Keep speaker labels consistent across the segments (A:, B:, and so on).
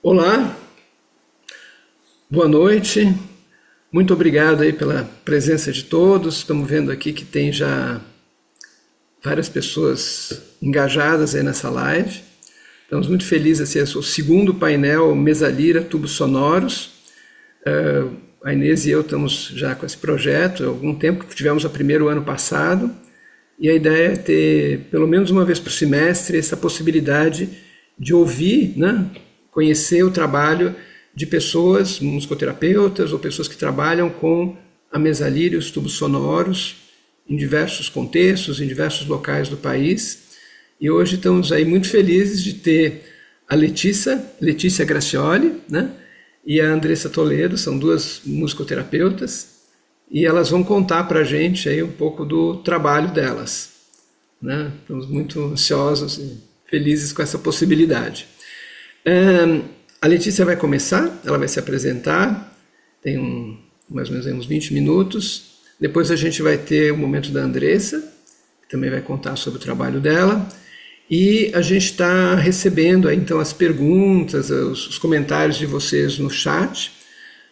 A: Olá, boa noite. Muito obrigado aí pela presença de todos. Estamos vendo aqui que tem já várias pessoas engajadas aí nessa live. Estamos muito felizes, assim, é o segundo painel Mesa Lira Tubos Sonoros. A Inês e eu estamos já com esse projeto há algum tempo, que tivemos o primeiro ano passado, e a ideia é ter, pelo menos uma vez por semestre, essa possibilidade de ouvir, né, conhecer o trabalho de pessoas, musicoterapeutas ou pessoas que trabalham com a mesalira e os tubos sonoros em diversos contextos, em diversos locais do país. E hoje estamos aí muito felizes de ter a Letícia Gracioli, né, e a Andressa Toledo, são duas musicoterapeutas, e elas vão contar para a gente aí um pouco do trabalho delas, né? Estamos muito ansiosos e felizes com essa possibilidade. A Letícia vai começar, ela vai se apresentar, tem mais ou menos uns 20 minutos. Depois a gente vai ter o momento da Andressa, que também vai contar sobre o trabalho dela. E a gente está recebendo aí, então as perguntas, os comentários de vocês no chat.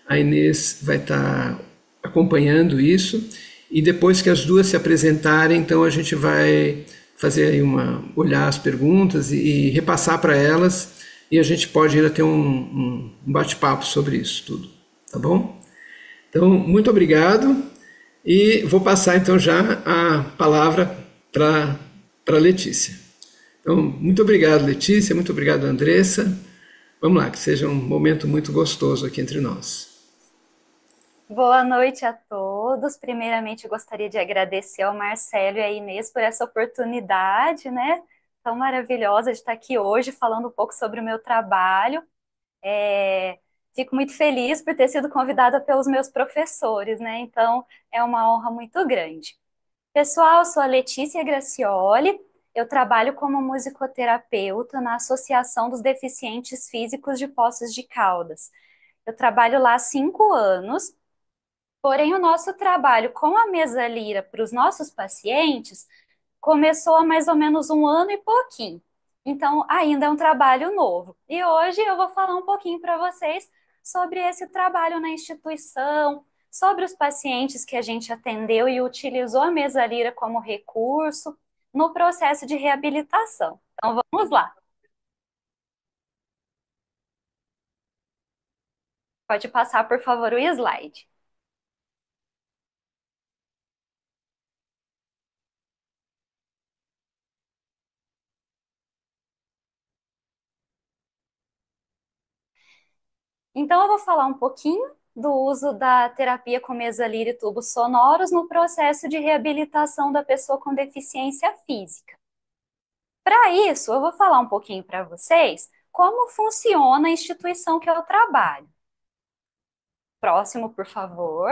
A: A Inês vai estar acompanhando isso. E depois que as duas se apresentarem, então a gente vai fazer aí olhar as perguntas e repassar para elas, e a gente pode ir a ter um bate-papo sobre isso tudo, tá bom? Então, muito obrigado, e vou passar então já a palavra para Letícia. Então, muito obrigado, Letícia, muito obrigado, Andressa. Vamos lá, que seja um momento muito gostoso aqui entre nós.
B: Boa noite a todos. Primeiramente, eu gostaria de agradecer ao Marcelo e à Inês por essa oportunidade, né? Tão maravilhosa de estar aqui hoje falando um pouco sobre o meu trabalho. É, Fico muito feliz por ter sido convidada pelos meus professores, né? Então, é uma honra muito grande. Pessoal, eu sou a Letícia Gracioli. Eu trabalho como musicoterapeuta na Associação dos Deficientes Físicos de Poços de Caldas. Eu trabalho lá há 5 anos. Porém, o nosso trabalho com a mesa lira para os nossos pacientes começou há mais ou menos um ano e pouquinho. Então, ainda é um trabalho novo. E hoje eu vou falar um pouquinho para vocês sobre esse trabalho na instituição, sobre os pacientes que a gente atendeu e utilizou a mesa lira como recurso no processo de reabilitação. Então, vamos lá. Pode passar, por favor, o slide. Então, eu vou falar um pouquinho do uso da terapia com mesalira e tubos sonoros no processo de reabilitação da pessoa com deficiência física. Para isso, eu vou falar um pouquinho para vocês como funciona a instituição que eu trabalho. Próximo, por favor.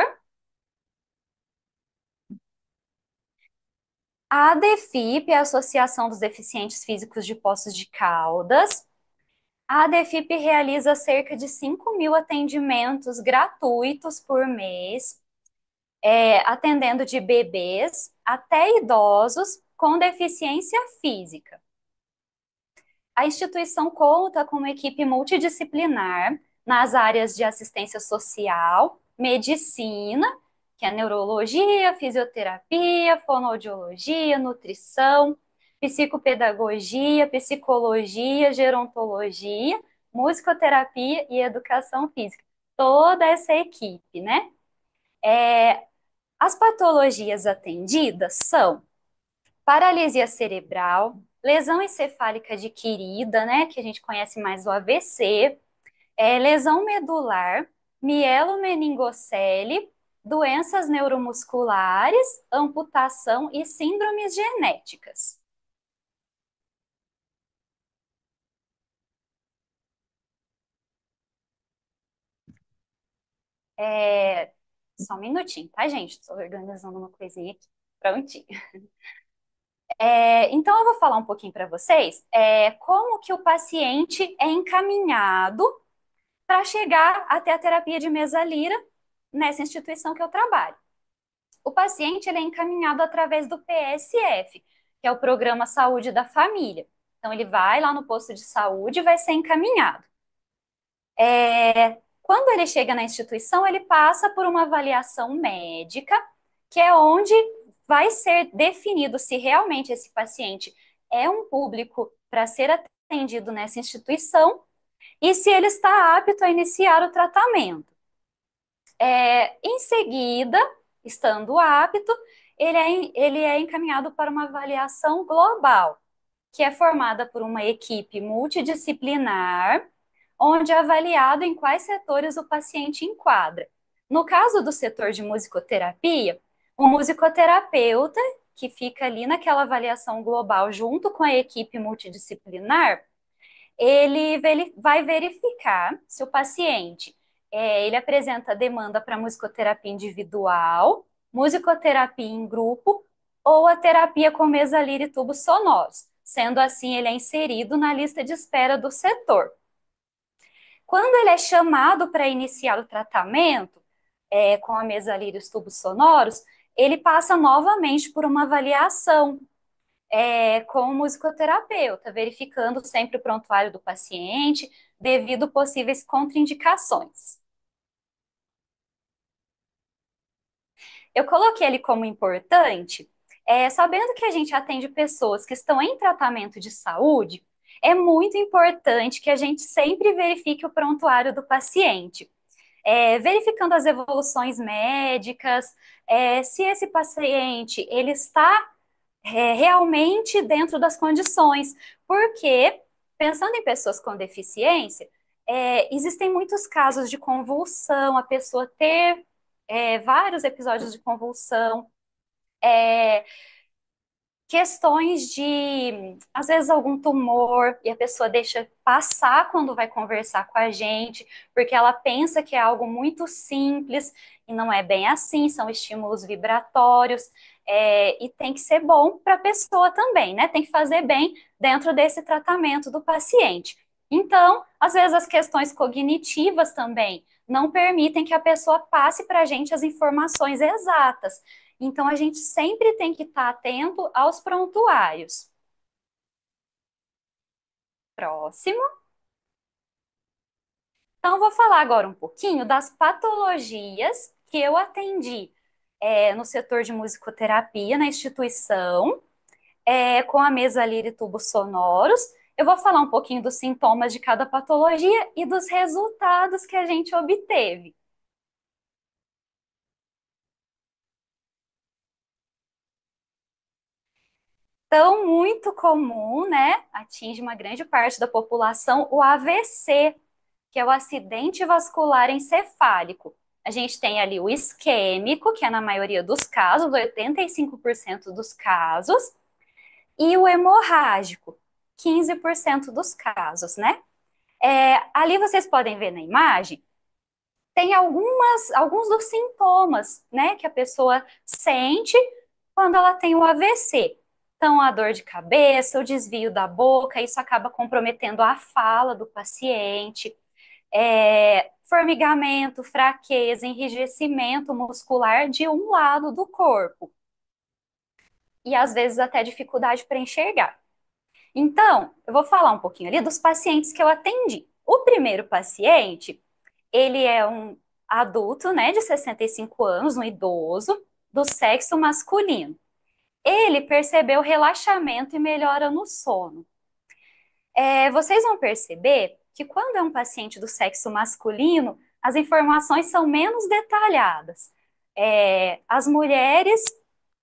B: A ADEFIP é a Associação dos Deficientes Físicos de Poços de Caldas. A ADEFIP realiza cerca de 5.000 atendimentos gratuitos por mês, atendendo de bebês até idosos com deficiência física. A instituição conta com uma equipe multidisciplinar nas áreas de assistência social, medicina, que é neurologia, fisioterapia, fonoaudiologia, nutrição, psicopedagogia, psicologia, gerontologia, musicoterapia e educação física. Toda essa equipe, né? As patologias atendidas são paralisia cerebral, lesão encefálica adquirida, né, que a gente conhece mais o AVC, lesão medular, mielomeningocele, doenças neuromusculares, amputação e síndromes genéticas. É, Só um minutinho, tá, gente? Estou organizando uma coisinha aqui. Prontinho. Então, eu vou falar um pouquinho para vocês como que o paciente é encaminhado para chegar até a terapia de mesa lira nessa instituição que eu trabalho. O paciente ele é encaminhado através do PSF, que é o Programa Saúde da Família. Então, ele vai lá no posto de saúde e vai ser encaminhado. Quando ele chega na instituição, ele passa por uma avaliação médica, que é onde vai ser definido se realmente esse paciente é um público para ser atendido nessa instituição e se ele está apto a iniciar o tratamento. Em seguida, estando apto, ele é encaminhado para uma avaliação global, que é formada por uma equipe multidisciplinar, onde é avaliado em quais setores o paciente enquadra. No caso do setor de musicoterapia, o musicoterapeuta, que fica ali naquela avaliação global junto com a equipe multidisciplinar, vai verificar se o paciente ele apresenta demanda para musicoterapia individual, musicoterapia em grupo ou a terapia com mesalira e tubos sonoros. Sendo assim, ele é inserido na lista de espera do setor. Quando ele é chamado para iniciar o tratamento com a mesalira e os tubos sonoros, ele passa novamente por uma avaliação com o musicoterapeuta, verificando sempre o prontuário do paciente, devido possíveis contraindicações. Eu coloquei ele como importante, sabendo que a gente atende pessoas que estão em tratamento de saúde, é muito importante que a gente sempre verifique o prontuário do paciente, verificando as evoluções médicas, se esse paciente ele está realmente dentro das condições, porque, pensando em pessoas com deficiência, existem muitos casos de convulsão, a pessoa ter vários episódios de convulsão, é, questões de, às vezes, algum tumor, e a pessoa deixa passar quando vai conversar com a gente, porque ela pensa que é algo muito simples, e não é bem assim, são estímulos vibratórios, e tem que ser bom para a pessoa também, né? Tem que fazer bem dentro desse tratamento do paciente. Então, às vezes, as questões cognitivas também não permitem que a pessoa passe para a gente as informações exatas. Então, a gente sempre tem que estar atento aos prontuários. Próximo. Então, vou falar agora um pouquinho das patologias que eu atendi no setor de musicoterapia, na instituição, com a mesa Lyra e tubos sonoros. Eu vou falar um pouquinho dos sintomas de cada patologia e dos resultados que a gente obteve. Então, muito comum, né? Atinge uma grande parte da população o AVC, que é o acidente vascular encefálico. A gente tem ali o isquêmico, que é na maioria dos casos, 85% dos casos, e o hemorrágico, 15% dos casos, né? Ali vocês podem ver na imagem, tem alguns dos sintomas, né, que a pessoa sente quando ela tem o AVC. Então, a dor de cabeça, o desvio da boca, isso acaba comprometendo a fala do paciente, formigamento, fraqueza, enrijecimento muscular de um lado do corpo. E às vezes até dificuldade para enxergar. Então, eu vou falar um pouquinho ali dos pacientes que eu atendi. O primeiro paciente, ele é um adulto, né, de 65 anos, um idoso, do sexo masculino. Ele percebeu relaxamento e melhora no sono. Vocês vão perceber que quando é um paciente do sexo masculino, as informações são menos detalhadas. As mulheres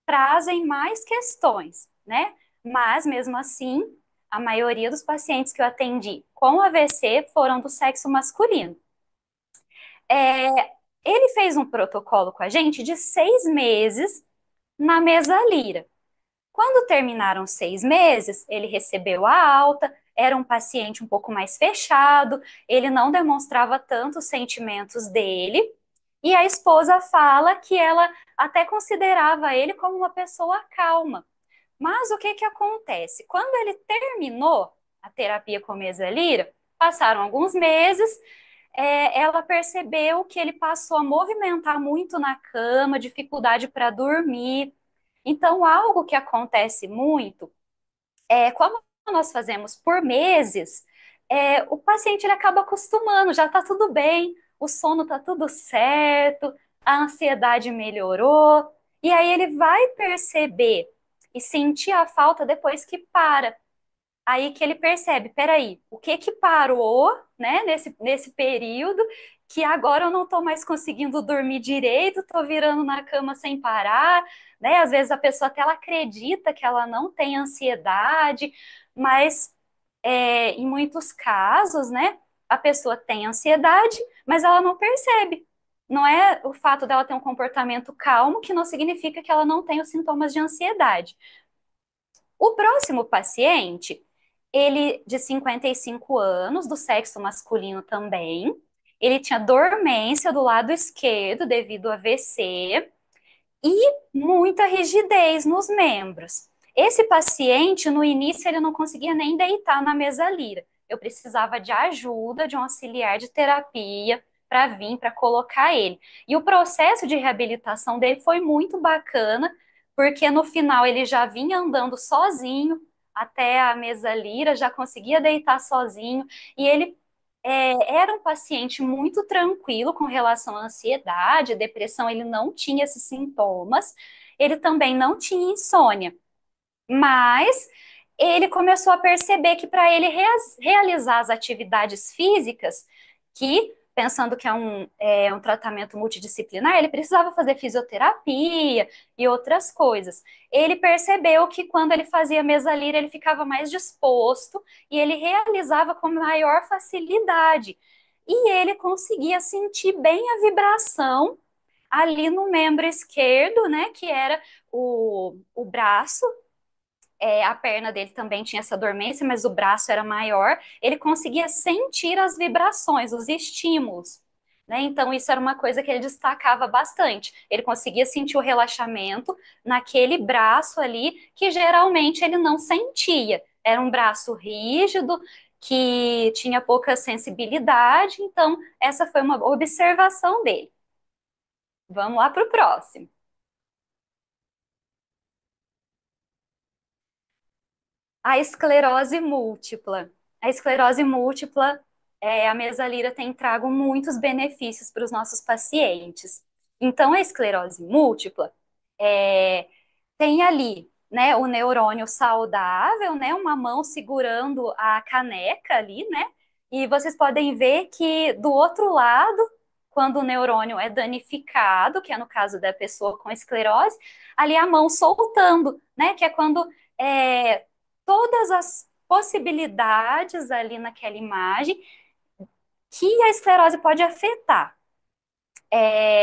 B: trazem mais questões, né? Mas, mesmo assim, a maioria dos pacientes que eu atendi com AVC foram do sexo masculino. É, Ele fez um protocolo com a gente de 6 meses na mesa Lira. Quando terminaram os 6 meses, ele recebeu a alta, era um paciente um pouco mais fechado, ele não demonstrava tanto os sentimentos dele, e a esposa fala que ela até considerava ele como uma pessoa calma. Mas o que que acontece? Quando ele terminou a terapia com mesa Lira, passaram alguns meses, ela percebeu que ele passou a movimentar muito na cama, dificuldade para dormir. Então, algo que acontece muito como nós fazemos por meses, o paciente ele acaba acostumando, já está tudo bem, o sono está tudo certo, a ansiedade melhorou, e aí ele vai perceber e sentir a falta depois que para. Aí que ele percebe, peraí, o que que parou, né, nesse período, que agora eu não estou mais conseguindo dormir direito, estou virando na cama sem parar, né? Às vezes a pessoa até ela acredita que ela não tem ansiedade, mas em muitos casos, né, a pessoa tem ansiedade, mas ela não percebe. Não é o fato dela ter um comportamento calmo que não significa que ela não tem os sintomas de ansiedade. O próximo paciente, ele de 55 anos, do sexo masculino também, ele tinha dormência do lado esquerdo devido a AVC e muita rigidez nos membros. Esse paciente, no início, ele não conseguia nem deitar na mesa lira. Eu precisava de ajuda de um auxiliar de terapia para vir, para colocar ele. E o processo de reabilitação dele foi muito bacana, porque no final ele já vinha andando sozinho até a mesa lira, já conseguia deitar sozinho, e ele era um paciente muito tranquilo com relação à ansiedade, depressão, ele não tinha esses sintomas, ele também não tinha insônia, mas ele começou a perceber que para ele realizar as atividades físicas, que, pensando que é um tratamento multidisciplinar, ele precisava fazer fisioterapia e outras coisas. Ele percebeu que quando ele fazia mesa lira, ele ficava mais disposto e ele realizava com maior facilidade. E ele conseguia sentir bem a vibração ali no membro esquerdo, né, que era o braço, a perna dele também tinha essa dormência, mas o braço era maior, ele conseguia sentir as vibrações, os estímulos, né? Então, isso era uma coisa que ele destacava bastante. Ele conseguia sentir o relaxamento naquele braço ali, que geralmente ele não sentia. Era um braço rígido, que tinha pouca sensibilidade, então, essa foi uma observação dele. Vamos lá para o próximo. A esclerose múltipla. A esclerose múltipla, a mesalira tem trago muitos benefícios para os nossos pacientes. Então, a esclerose múltipla é, tem ali, né, o neurônio saudável, né, uma mão segurando a caneca ali, né, e vocês podem ver que do outro lado, quando o neurônio é danificado, que é no caso da pessoa com esclerose, ali a mão soltando, né, que é quando é, todas as possibilidades ali naquela imagem que a esclerose pode afetar.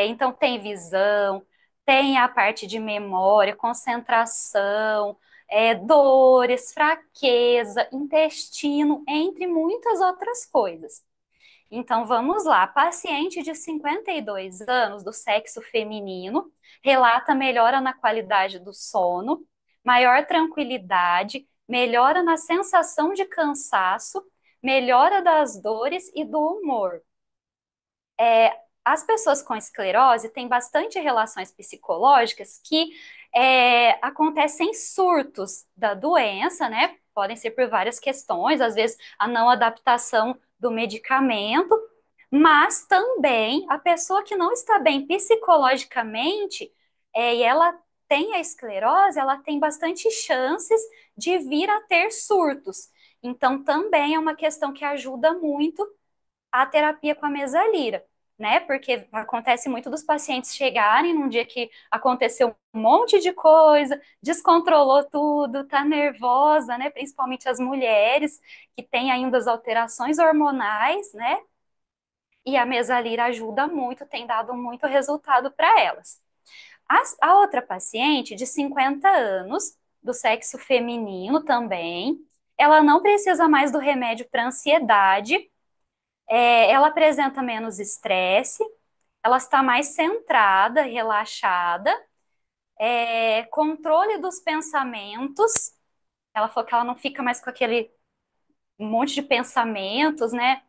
B: Então, tem visão, tem a parte de memória, concentração, dores, fraqueza, intestino, entre muitas outras coisas. Então, vamos lá. Paciente de 52 anos, do sexo feminino, relata melhora na qualidade do sono, maior tranquilidade, melhora na sensação de cansaço, melhora das dores e do humor. As pessoas com esclerose têm bastante relações psicológicas que acontecem surtos da doença, né? Podem ser por várias questões, às vezes a não adaptação do medicamento, mas também a pessoa que não está bem psicologicamente, e ela tem a esclerose, ela tem bastante chances de vir a ter surtos. Então, também é uma questão que ajuda muito a terapia com a mesalira, né? Porque acontece muito dos pacientes chegarem num dia que aconteceu um monte de coisa, descontrolou tudo, tá nervosa, né? Principalmente as mulheres que têm ainda as alterações hormonais, né? E a mesalira ajuda muito, tem dado muito resultado para elas. A outra paciente, de 50 anos, do sexo feminino também, ela não precisa mais do remédio para ansiedade, ela apresenta menos estresse, ela está mais centrada, relaxada, controle dos pensamentos. Ela falou que ela não fica mais com aquele monte de pensamentos, né?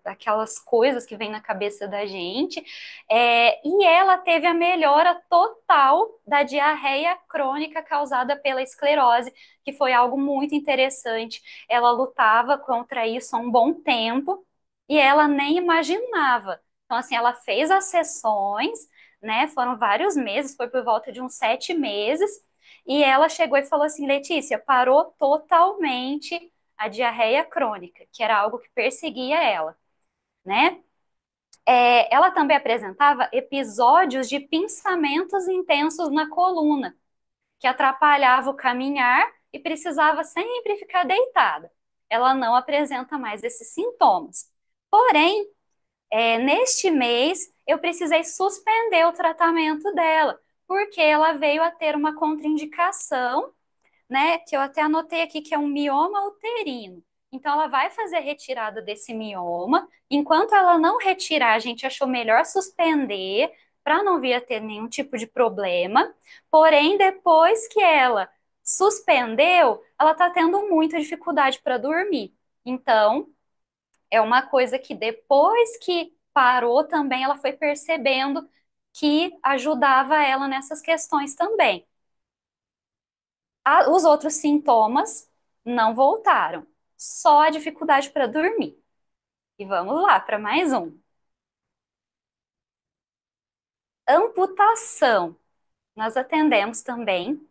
B: aquelas coisas que vêm na cabeça da gente, e ela teve a melhora total da diarreia crônica causada pela esclerose, que foi algo muito interessante. Ela lutava contra isso há um bom tempo e ela nem imaginava. Então, assim, ela fez as sessões, né? Foram vários meses, foi por volta de uns 7 meses, e ela chegou e falou assim: Letícia, parou totalmente a diarreia crônica, que era algo que perseguia ela, né? Ela também apresentava episódios de pensamentos intensos na coluna, que atrapalhava o caminhar e precisava sempre ficar deitada. Ela não apresenta mais esses sintomas. Porém, neste mês, eu precisei suspender o tratamento dela, porque ela veio a ter uma contraindicação, né, que eu até anotei aqui, que é um mioma uterino. Então, ela vai fazer a retirada desse mioma. Enquanto ela não retirar, a gente achou melhor suspender para não vir a ter nenhum tipo de problema. Porém, depois que ela suspendeu, ela está tendo muita dificuldade para dormir. Então, é uma coisa que depois que parou também, ela foi percebendo que ajudava ela nessas questões também. Os outros sintomas não voltaram, só a dificuldade para dormir. E vamos lá para mais um. Amputação. Nós atendemos também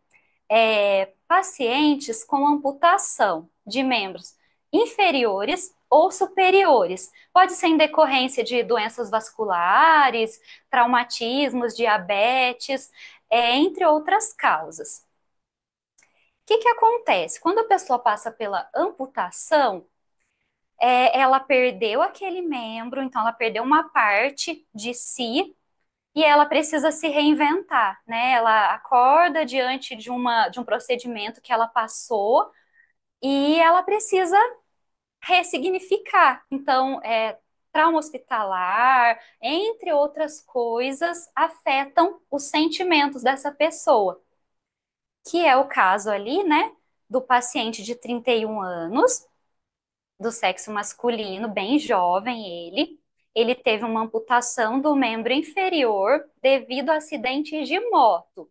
B: pacientes com amputação de membros inferiores ou superiores. Pode ser em decorrência de doenças vasculares, traumatismos, diabetes, entre outras causas. O que que acontece? Quando a pessoa passa pela amputação, ela perdeu aquele membro, então ela perdeu uma parte de si e ela precisa se reinventar, né? Ela acorda diante de um procedimento que ela passou e ela precisa ressignificar. Então, trauma hospitalar, entre outras coisas, afetam os sentimentos dessa pessoa, que é o caso ali, né, do paciente de 31 anos, do sexo masculino, bem jovem ele. Ele teve uma amputação do membro inferior devido a acidente de moto.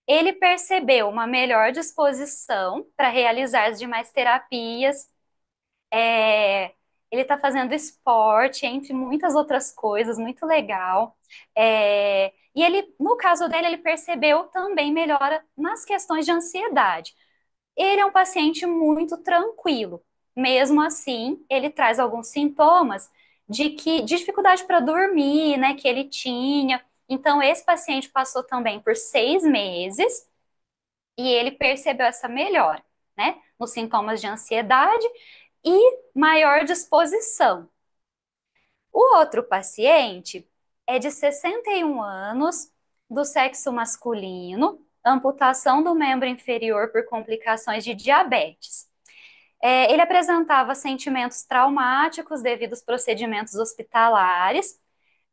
B: Ele percebeu uma melhor disposição para realizar as demais terapias. É, ele está fazendo esporte, entre muitas outras coisas, muito legal. E ele, no caso dele, ele percebeu também melhora nas questões de ansiedade. Ele é um paciente muito tranquilo. Mesmo assim, ele traz alguns sintomas de dificuldade para dormir, né, que ele tinha. Então, esse paciente passou também por 6 meses e ele percebeu essa melhora, né, nos sintomas de ansiedade e maior disposição. O outro paciente é de 61 anos, do sexo masculino, amputação do membro inferior por complicações de diabetes. Ele apresentava sentimentos traumáticos devido aos procedimentos hospitalares,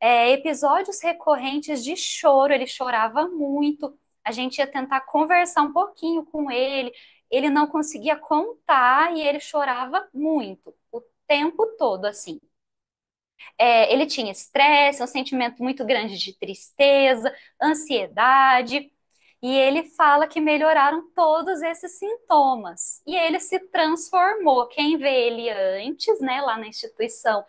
B: episódios recorrentes de choro, ele chorava muito. A gente ia tentar conversar um pouquinho com ele não conseguia contar e ele chorava muito, o tempo todo, assim. Ele tinha estresse, um sentimento muito grande de tristeza, ansiedade, e ele fala que melhoraram todos esses sintomas. E ele se transformou. Quem vê ele antes, né, lá na instituição,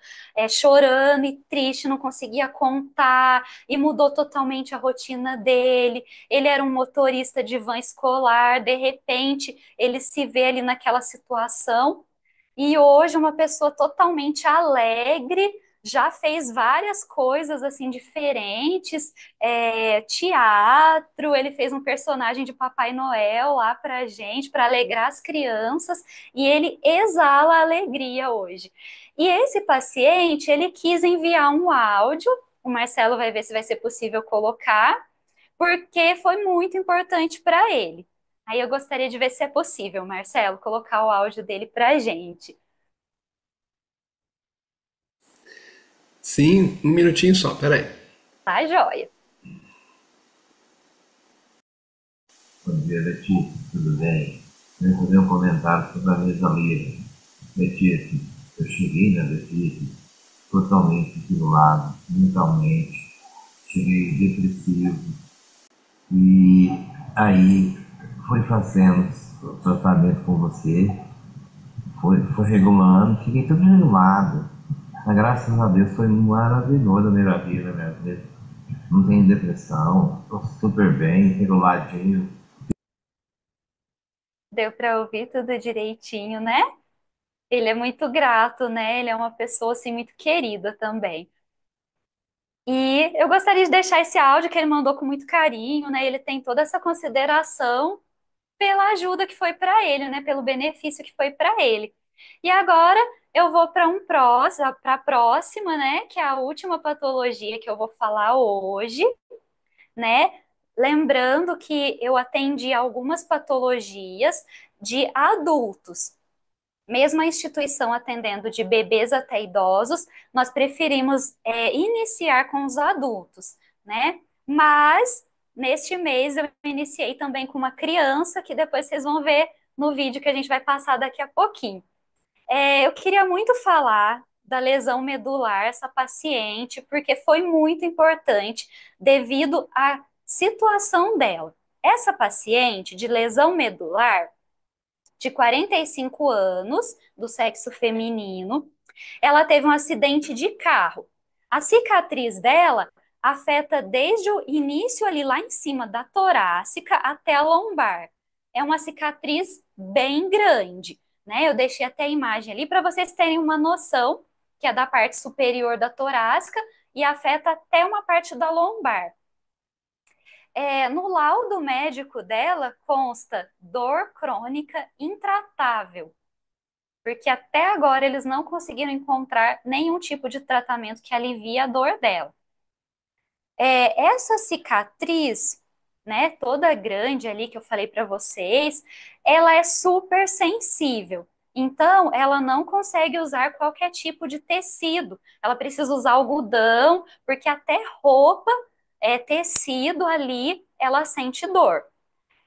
B: chorando e triste, não conseguia contar, e mudou totalmente a rotina dele. Ele era um motorista de van escolar, de repente, ele se vê ali naquela situação. E hoje, uma pessoa totalmente alegre, já fez várias coisas assim diferentes, teatro, ele fez um personagem de Papai Noel lá pra gente, para alegrar as crianças, e ele exala alegria hoje. E esse paciente, ele quis enviar um áudio, o Marcelo vai ver se vai ser possível colocar, porque foi muito importante para ele. Aí eu gostaria de ver se é possível, Marcelo, colocar o áudio dele para a gente.
A: Sim, um minutinho só, peraí.
B: Tá, joia.
C: Bom dia, Letícia, tudo bem? Venho fazer um comentário sobre a mesa livre. Letícia, eu cheguei na Letícia totalmente isolado, mentalmente, cheguei depressivo. E aí foi fazendo o tratamento com você, foi regulando, fiquei tudo regulado. Mas graças a Deus foi maravilhoso a minha vida. Não tenho depressão, estou super bem, reguladinho.
B: Deu para ouvir tudo direitinho, né? Ele é muito grato, né? Ele é uma pessoa assim muito querida também. E eu gostaria de deixar esse áudio que ele mandou com muito carinho, né? Ele tem toda essa consideração pela ajuda que foi para ele, né? Pelo benefício que foi para ele. E agora eu vou para a próxima, né? Que é a última patologia que eu vou falar hoje, né? Lembrando que eu atendi algumas patologias de adultos. Mesmo a instituição atendendo de bebês até idosos, nós preferimos iniciar com os adultos, né? Mas neste mês eu iniciei também com uma criança, que depois vocês vão ver no vídeo que a gente vai passar daqui a pouquinho. Eu queria muito falar da lesão medular, essa paciente, porque foi muito importante devido à situação dela. Essa paciente de lesão medular, de 45 anos, do sexo feminino, ela teve um acidente de carro. A cicatriz dela afeta desde o início ali lá em cima da torácica até a lombar. É uma cicatriz bem grande, né? Eu deixei até a imagem ali para vocês terem uma noção que é da parte superior da torácica e afeta até uma parte da lombar. No laudo médico dela consta dor crônica intratável, porque até agora eles não conseguiram encontrar nenhum tipo de tratamento que alivie a dor dela. Essa cicatriz, né, toda grande ali que eu falei para vocês, ela é super sensível. Então, ela não consegue usar qualquer tipo de tecido. Ela precisa usar algodão, porque até roupa, tecido ali, ela sente dor.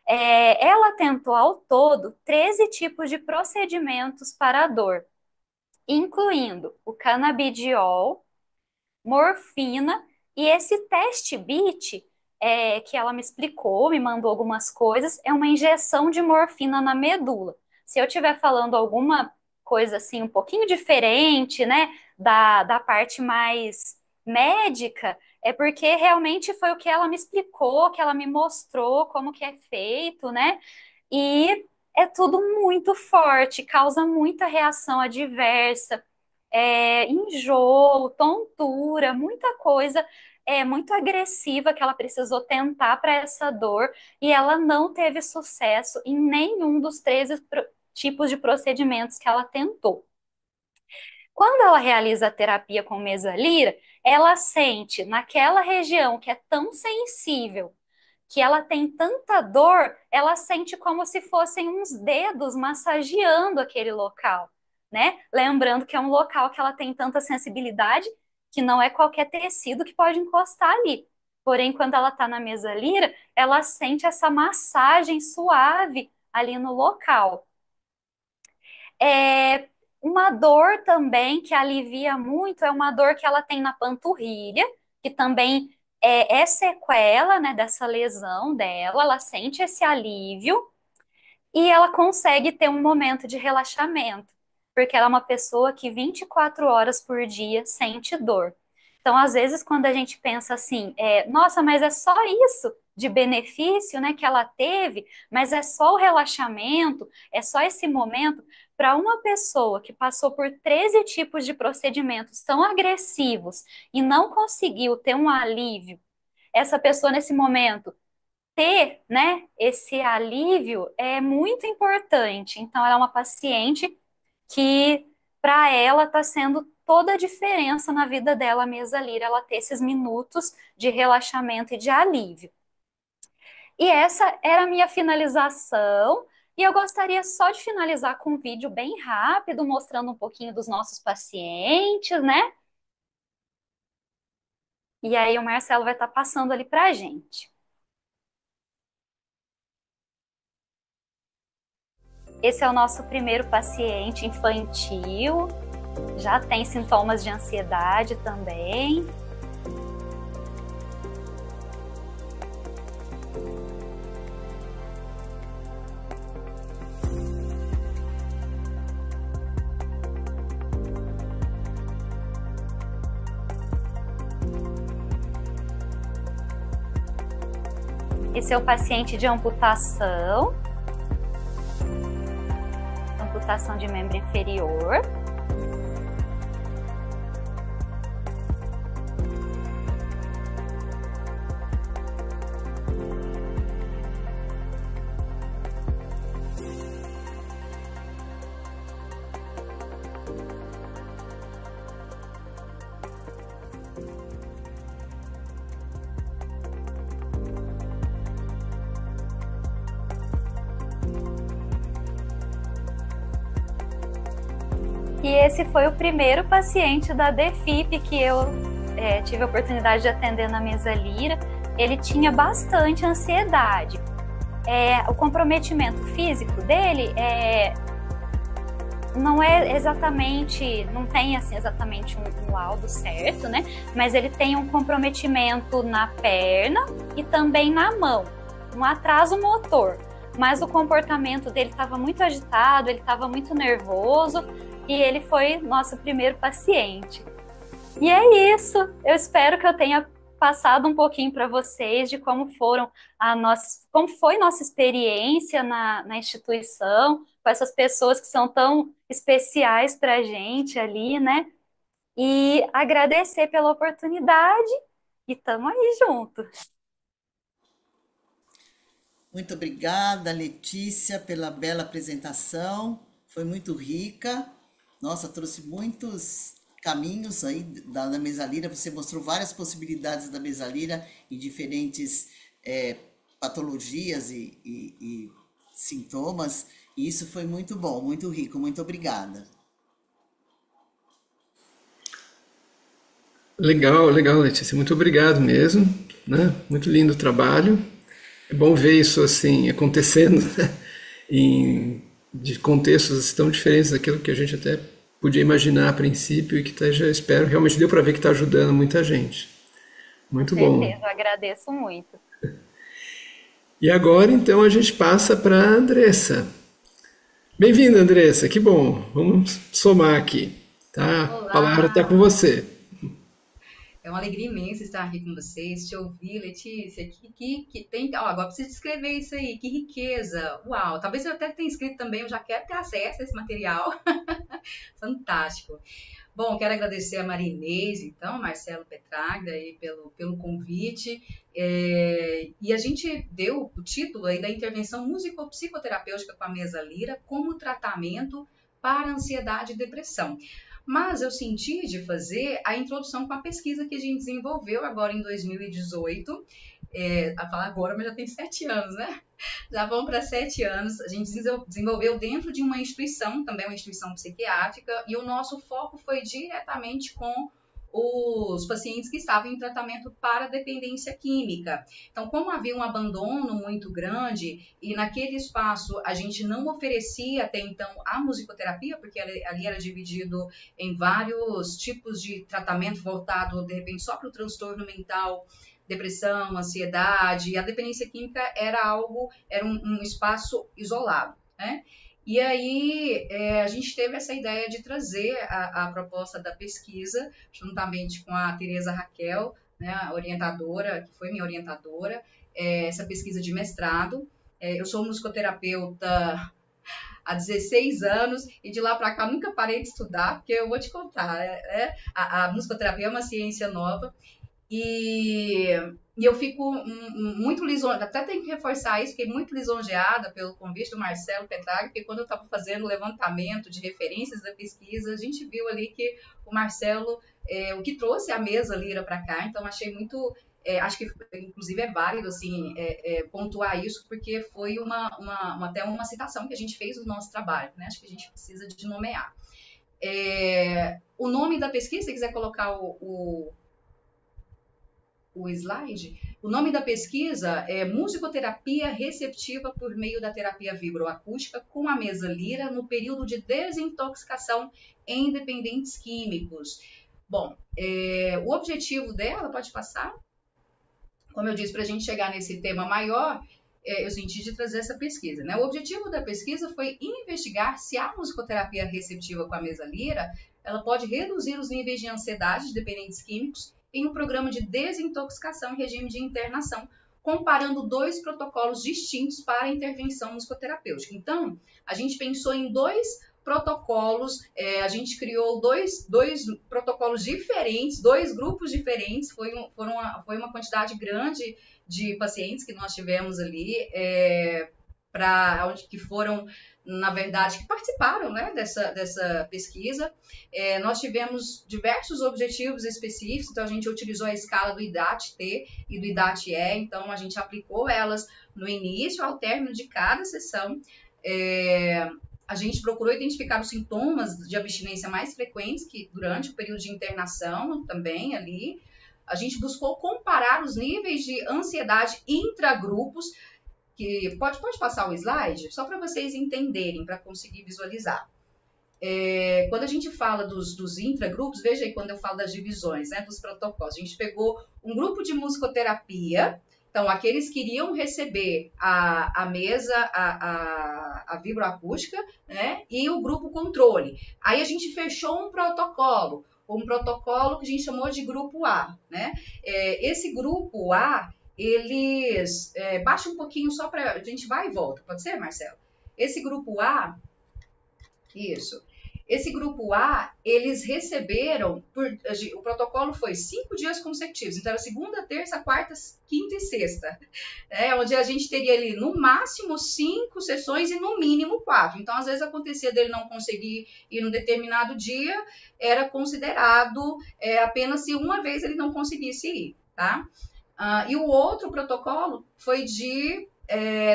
B: Ela tentou ao todo 13 tipos de procedimentos para a dor, incluindo o canabidiol, morfina e esse teste BIT, que ela me explicou, me mandou algumas coisas, é uma injeção de morfina na medula. Se eu estiver falando alguma coisa assim um pouquinho diferente, né, da parte mais médica, é porque realmente foi o que ela me explicou, que ela me mostrou como que é feito, né? E é tudo muito forte, causa muita reação adversa, enjoo, tontura, muita coisa muito agressiva que ela precisou tentar para essa dor e ela não teve sucesso em nenhum dos 13 tipos de procedimentos que ela tentou. Quando ela realiza a terapia com mesalira, ela sente naquela região que é tão sensível, que ela tem tanta dor, ela sente como se fossem uns dedos massageando aquele local, né? Lembrando que é um local que ela tem tanta sensibilidade que não é qualquer tecido que pode encostar ali. Porém, quando ela está na mesalira, ela sente essa massagem suave ali no local. Uma dor também que alivia muito é uma dor que ela tem na panturrilha, que também é sequela, né, dessa lesão dela, ela sente esse alívio e ela consegue ter um momento de relaxamento, porque ela é uma pessoa que 24 horas por dia sente dor. Então, às vezes, quando a gente pensa assim, nossa, mas é só isso de benefício, né, que ela teve, mas é só o relaxamento, é só esse momento. Para uma pessoa que passou por 13 tipos de procedimentos tão agressivos e não conseguiu ter um alívio, essa pessoa nesse momento ter, né, esse alívio é muito importante. Então, ela é uma paciente que, para ela, está sendo toda a diferença na vida dela, a mesalira, ela ter esses minutos de relaxamento e de alívio. E essa era a minha finalização. E eu gostaria só de finalizar com um vídeo bem rápido, mostrando um pouquinho dos nossos pacientes, né? E aí o Marcelo vai estar passando ali para a gente. Esse é o nosso primeiro paciente infantil. Já tem sintomas de ansiedade também. Esse é o paciente de amputação de membro inferior. E esse foi o primeiro paciente da DFIP que eu tive a oportunidade de atender na Mesalira. Ele tinha bastante ansiedade. O comprometimento físico dele não é exatamente, não tem assim, exatamente um laudo certo, né? Mas ele tem um comprometimento na perna e também na mão, um atraso motor. Mas o comportamento dele estava muito agitado, ele estava muito nervoso. E ele foi nosso primeiro paciente. E é isso. Eu espero que eu tenha passado um pouquinho para vocês de como foi nossa experiência na instituição, com essas pessoas que são tão especiais para a gente ali, né? E agradecer pela oportunidade e estamos aí juntos.
D: Muito obrigada, Letícia, pela bela apresentação. Foi muito rica. Nossa, trouxe muitos caminhos aí da Mesalira. Você mostrou várias possibilidades da Mesalira em diferentes patologias e sintomas. E isso foi muito bom, muito rico. Muito obrigada.
A: Legal, legal, Letícia. Muito obrigado mesmo, né? Muito lindo o trabalho. É bom ver isso assim acontecendo, né? De contextos tão diferentes daquilo que a gente até podia imaginar a princípio e que já espero, realmente deu para ver que está ajudando muita gente. Muito bom.
B: Com certeza, eu agradeço muito.
A: E agora, então, a gente passa para a Andressa. Bem-vinda, Andressa, que bom. Vamos somar aqui, tá?
E: Olá.
A: A palavra está com você.
E: É uma alegria imensa estar aqui com vocês, te ouvir, Letícia, que tem... agora preciso descrever isso aí, que riqueza, uau, talvez eu até tenha escrito também, eu já quero ter acesso a esse material, fantástico. Bom, quero agradecer a Maria Inês, então, Marcelo Petraglia, aí, pelo convite, e a gente deu o título aí da intervenção músico-psicoterapêutica com a Mesalira como tratamento para ansiedade e depressão. Mas eu senti de fazer a introdução com a pesquisa que a gente desenvolveu agora em 2018, a falar agora, mas já tem 7 anos, né? Já vão para 7 anos. A gente desenvolveu dentro de uma instituição, também uma instituição psiquiátrica, e o nosso foco foi diretamente com os pacientes que estavam em tratamento para dependência química. Então, como havia um abandono muito grande e naquele espaço a gente não oferecia até então a musicoterapia, porque ali era dividido em vários tipos de tratamento voltado, de repente, só para o transtorno mental, depressão, ansiedade, e a dependência química era um espaço isolado, né? E aí a gente teve essa ideia de trazer a proposta da pesquisa, juntamente com a Tereza Raquel, né, a orientadora, que foi minha orientadora, essa pesquisa de mestrado. Eu sou musicoterapeuta há 16 anos e de lá para cá nunca parei de estudar, porque eu vou te contar, a musicoterapia é uma ciência nova. E eu fico muito lisonjeada, até tenho que reforçar isso, fiquei muito lisonjeada pelo convite do Marcelo Petraglia, porque quando eu estava fazendo o levantamento de referências da pesquisa, a gente viu ali que o Marcelo, o que trouxe a Mesalira para cá, então achei muito, acho que inclusive é válido assim, pontuar isso, porque foi até uma citação que a gente fez do nosso trabalho, né? Acho que a gente precisa de nomear. O nome da pesquisa, se quiser colocar o slide. O nome da pesquisa é Musicoterapia Receptiva por meio da terapia vibroacústica com a mesa lira no período de desintoxicação em dependentes químicos. Bom, o objetivo dela, pode passar? Como eu disse, para a gente chegar nesse tema maior, eu senti de trazer essa pesquisa, né? O objetivo da pesquisa foi investigar se a musicoterapia receptiva com a mesa lira, ela pode reduzir os níveis de ansiedade de dependentes químicos em um programa de desintoxicação em regime de internação, comparando 2 protocolos distintos para a intervenção musicoterapêutica. Então, a gente pensou em 2 protocolos, a gente criou dois protocolos diferentes, 2 grupos diferentes, foi uma quantidade grande de pacientes que nós tivemos ali, que foram, na verdade, que participaram, né, dessa pesquisa. Nós tivemos diversos objetivos específicos, então a gente utilizou a escala do IDAT-T e do IDAT-E, então a gente aplicou elas no início, ao término de cada sessão. A gente procurou identificar os sintomas de abstinência mais frequentes que durante o período de internação também ali. A gente buscou comparar os níveis de ansiedade intragrupos, que pode passar o slide, só para vocês entenderem, para conseguir visualizar. Quando a gente fala dos intragrupos, veja aí quando eu falo das divisões, né, dos protocolos, a gente pegou um grupo de musicoterapia, então aqueles que iriam receber a mesa, a vibroacústica, né, e o grupo controle. Aí a gente fechou um protocolo que a gente chamou de grupo A, né? Esse grupo A, eles... baixa um pouquinho só para... A gente vai e volta, pode ser, Marcelo? Esse grupo A... Isso. Esse grupo A, eles receberam... o protocolo foi 5 dias consecutivos. Então, era segunda, terça, quarta, quinta e sexta. Onde a gente teria ali, no máximo, 5 sessões e no mínimo 4. Então, às vezes, acontecia dele não conseguir ir num determinado dia, era considerado apenas se uma vez ele não conseguisse ir, tá? E o outro protocolo foi de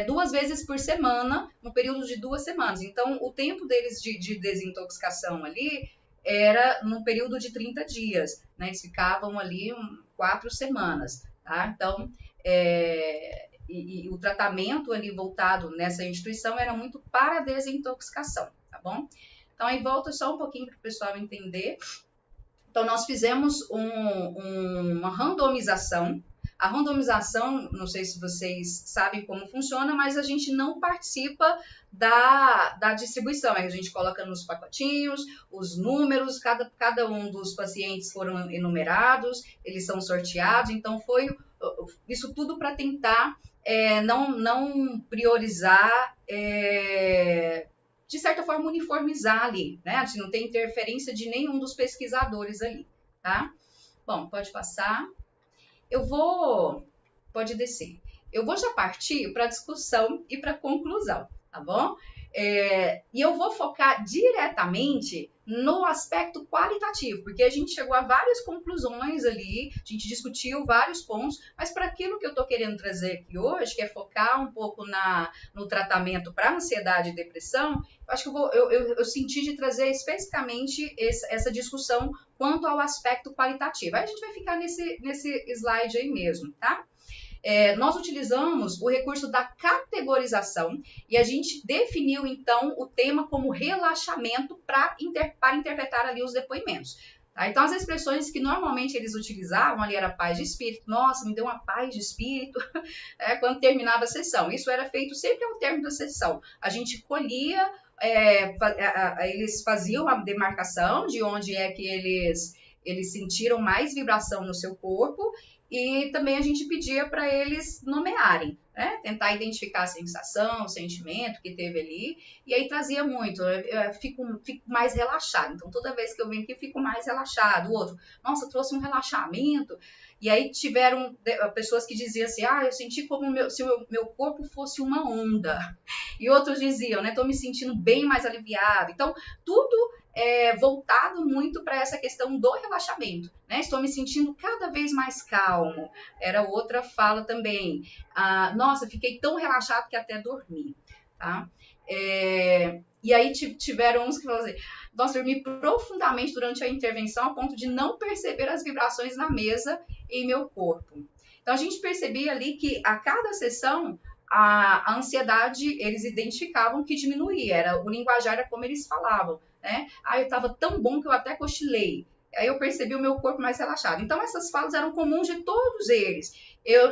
E: 2 vezes por semana, no período de 2 semanas. Então, o tempo deles de desintoxicação ali era no período de 30 dias, né? Eles ficavam ali 4 semanas, tá? Então, o tratamento ali voltado nessa instituição era muito para a desintoxicação, tá bom? Então, aí volta só um pouquinho para o pessoal entender. Então, nós fizemos uma randomização. A randomização, não sei se vocês sabem como funciona, mas a gente não participa da distribuição. A gente coloca nos pacotinhos os números, cada um dos pacientes foram enumerados, eles são sorteados. Então, foi isso tudo para tentar não priorizar, de certa forma, uniformizar ali, né? Assim, não tem interferência de nenhum dos pesquisadores ali, tá? Bom, pode passar. Pode descer. Eu vou já partir para a discussão e para a conclusão, tá bom? E eu vou focar diretamente no aspecto qualitativo, porque a gente chegou a várias conclusões ali, a gente discutiu vários pontos, mas para aquilo que eu estou querendo trazer aqui hoje, que é focar um pouco no tratamento para ansiedade e depressão, eu acho que eu senti de trazer especificamente essa discussão quanto ao aspecto qualitativo. Aí a gente vai ficar nesse slide aí mesmo, tá? Nós utilizamos o recurso da categorização e a gente definiu, então, o tema como relaxamento para interpretar ali os depoimentos. Tá? Então, as expressões que normalmente eles utilizavam ali era paz de espírito. Nossa, me deu uma paz de espírito quando terminava a sessão. Isso era feito sempre ao término da sessão. A gente colhia, eles faziam a demarcação de onde é que eles sentiram mais vibração no seu corpo. E também a gente pedia para eles nomearem, né? Tentar identificar a sensação, o sentimento que teve ali. E aí trazia muito, eu fico mais relaxado. Então, toda vez que eu venho aqui, eu fico mais relaxado. O outro, nossa, trouxe um relaxamento. E aí tiveram pessoas que diziam assim, eu senti como se o meu corpo fosse uma onda. E outros diziam, né, estou me sentindo bem mais aliviado. Então, tudo voltado muito para essa questão do relaxamento, né? Estou me sentindo cada vez mais calmo. Era outra fala também. Nossa, fiquei tão relaxado que até dormi, tá? E aí tiveram uns que falaram assim, Nossa, eu dormi profundamente durante a intervenção a ponto de não perceber as vibrações na mesa em meu corpo. Então, a gente percebia ali que a cada sessão, a ansiedade, eles identificavam que diminuía, era o linguajar, era como eles falavam, né? Eu estava tão bom que eu até cochilei. Aí eu percebi o meu corpo mais relaxado. Então, essas falas eram comuns de todos eles.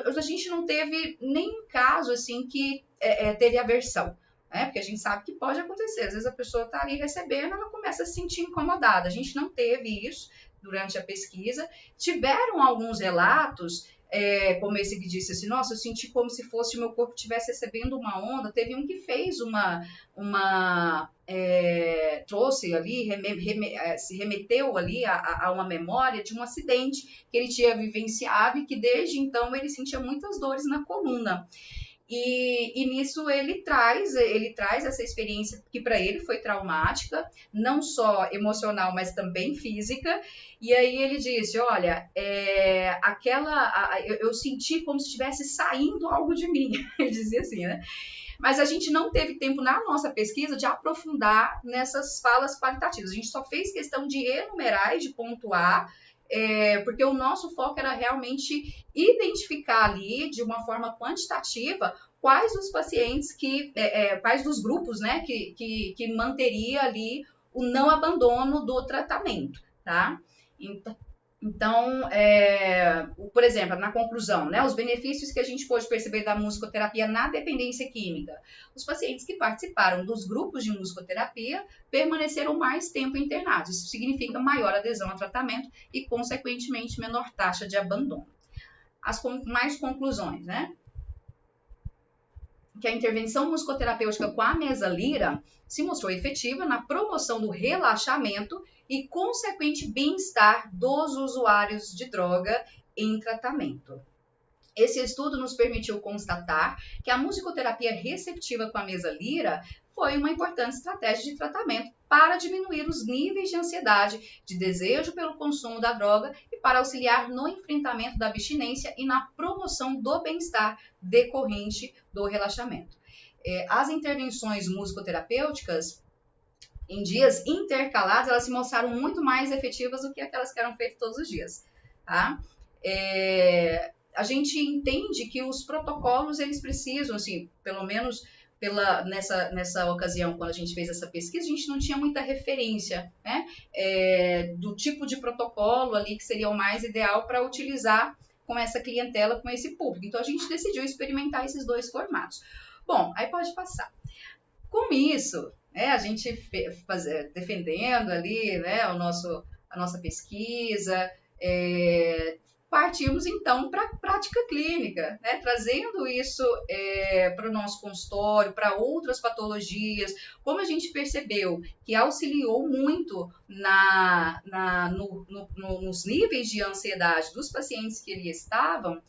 E: A gente não teve nenhum caso, assim, que teve aversão, né? Porque a gente sabe que pode acontecer. Às vezes a pessoa está ali recebendo, ela começa a se sentir incomodada. A gente não teve isso durante a pesquisa. Tiveram alguns relatos, como esse que disse assim, nossa, eu senti como se fosse o meu corpo estivesse recebendo uma onda. Teve um que fez trouxe ali, se remeteu ali a uma memória de um acidente que ele tinha vivenciado e que desde então ele sentia muitas dores na coluna. E nisso ele traz essa experiência que para ele foi traumática, não só emocional, mas também física. E aí ele disse, olha, eu senti como se estivesse saindo algo de mim. Ele dizia assim, né? Mas a gente não teve tempo na nossa pesquisa de aprofundar nessas falas qualitativas. A gente só fez questão de enumerar e de pontuar, porque o nosso foco era realmente identificar ali, de uma forma quantitativa, quais os pacientes quais dos grupos, né, que manteria ali o não abandono do tratamento, tá? Então, por exemplo, na conclusão, né, os benefícios que a gente pôde perceber da musicoterapia na dependência química. Os pacientes que participaram dos grupos de musicoterapia permaneceram mais tempo internados. Isso significa maior adesão ao tratamento e, consequentemente, menor taxa de abandono. Mais conclusões, né? Que a intervenção musicoterapêutica com a mesalira se mostrou efetiva na promoção do relaxamento e consequente bem-estar dos usuários de droga em tratamento. Esse estudo nos permitiu constatar que a musicoterapia receptiva com a mesalira foi uma importante estratégia de tratamento para diminuir os níveis de ansiedade, de desejo pelo consumo da droga e para auxiliar no enfrentamento da abstinência e na promoção do bem-estar decorrente do relaxamento. As intervenções musicoterapêuticas, em dias intercalados, elas se mostraram muito mais efetivas do que aquelas que eram feitas todos os dias, tá? A gente entende que os protocolos, eles precisam, assim, pelo menos nessa ocasião, quando a gente fez essa pesquisa, a gente não tinha muita referência, né, do tipo de protocolo ali que seria o mais ideal para utilizar com essa clientela, com esse público. Então, a gente decidiu experimentar esses dois formatos. Bom, aí pode passar. Com isso, a gente defendendo ali, né, a nossa pesquisa, partimos então para a prática clínica, né, trazendo isso para o nosso consultório, para outras patologias. Como a gente percebeu que auxiliou muito nos níveis de ansiedade dos pacientes que ali estavam,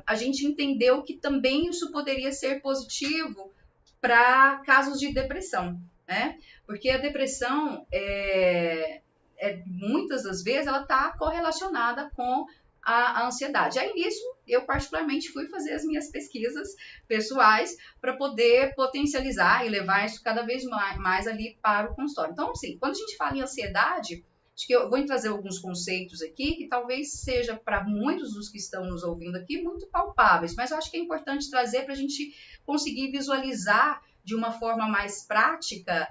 E: a gente entendeu que também isso poderia ser positivo para casos de depressão, né? Porque a depressão, muitas das vezes, ela está correlacionada com a ansiedade. Aí, nisso, eu particularmente fui fazer as minhas pesquisas pessoais para poder potencializar e levar isso cada vez mais ali para o consultório. Então, assim, quando a gente fala em ansiedade, acho que eu vou trazer alguns conceitos aqui que talvez seja para muitos dos que estão nos ouvindo aqui muito palpáveis, mas eu acho que é importante trazer para a gente conseguir visualizar de uma forma mais prática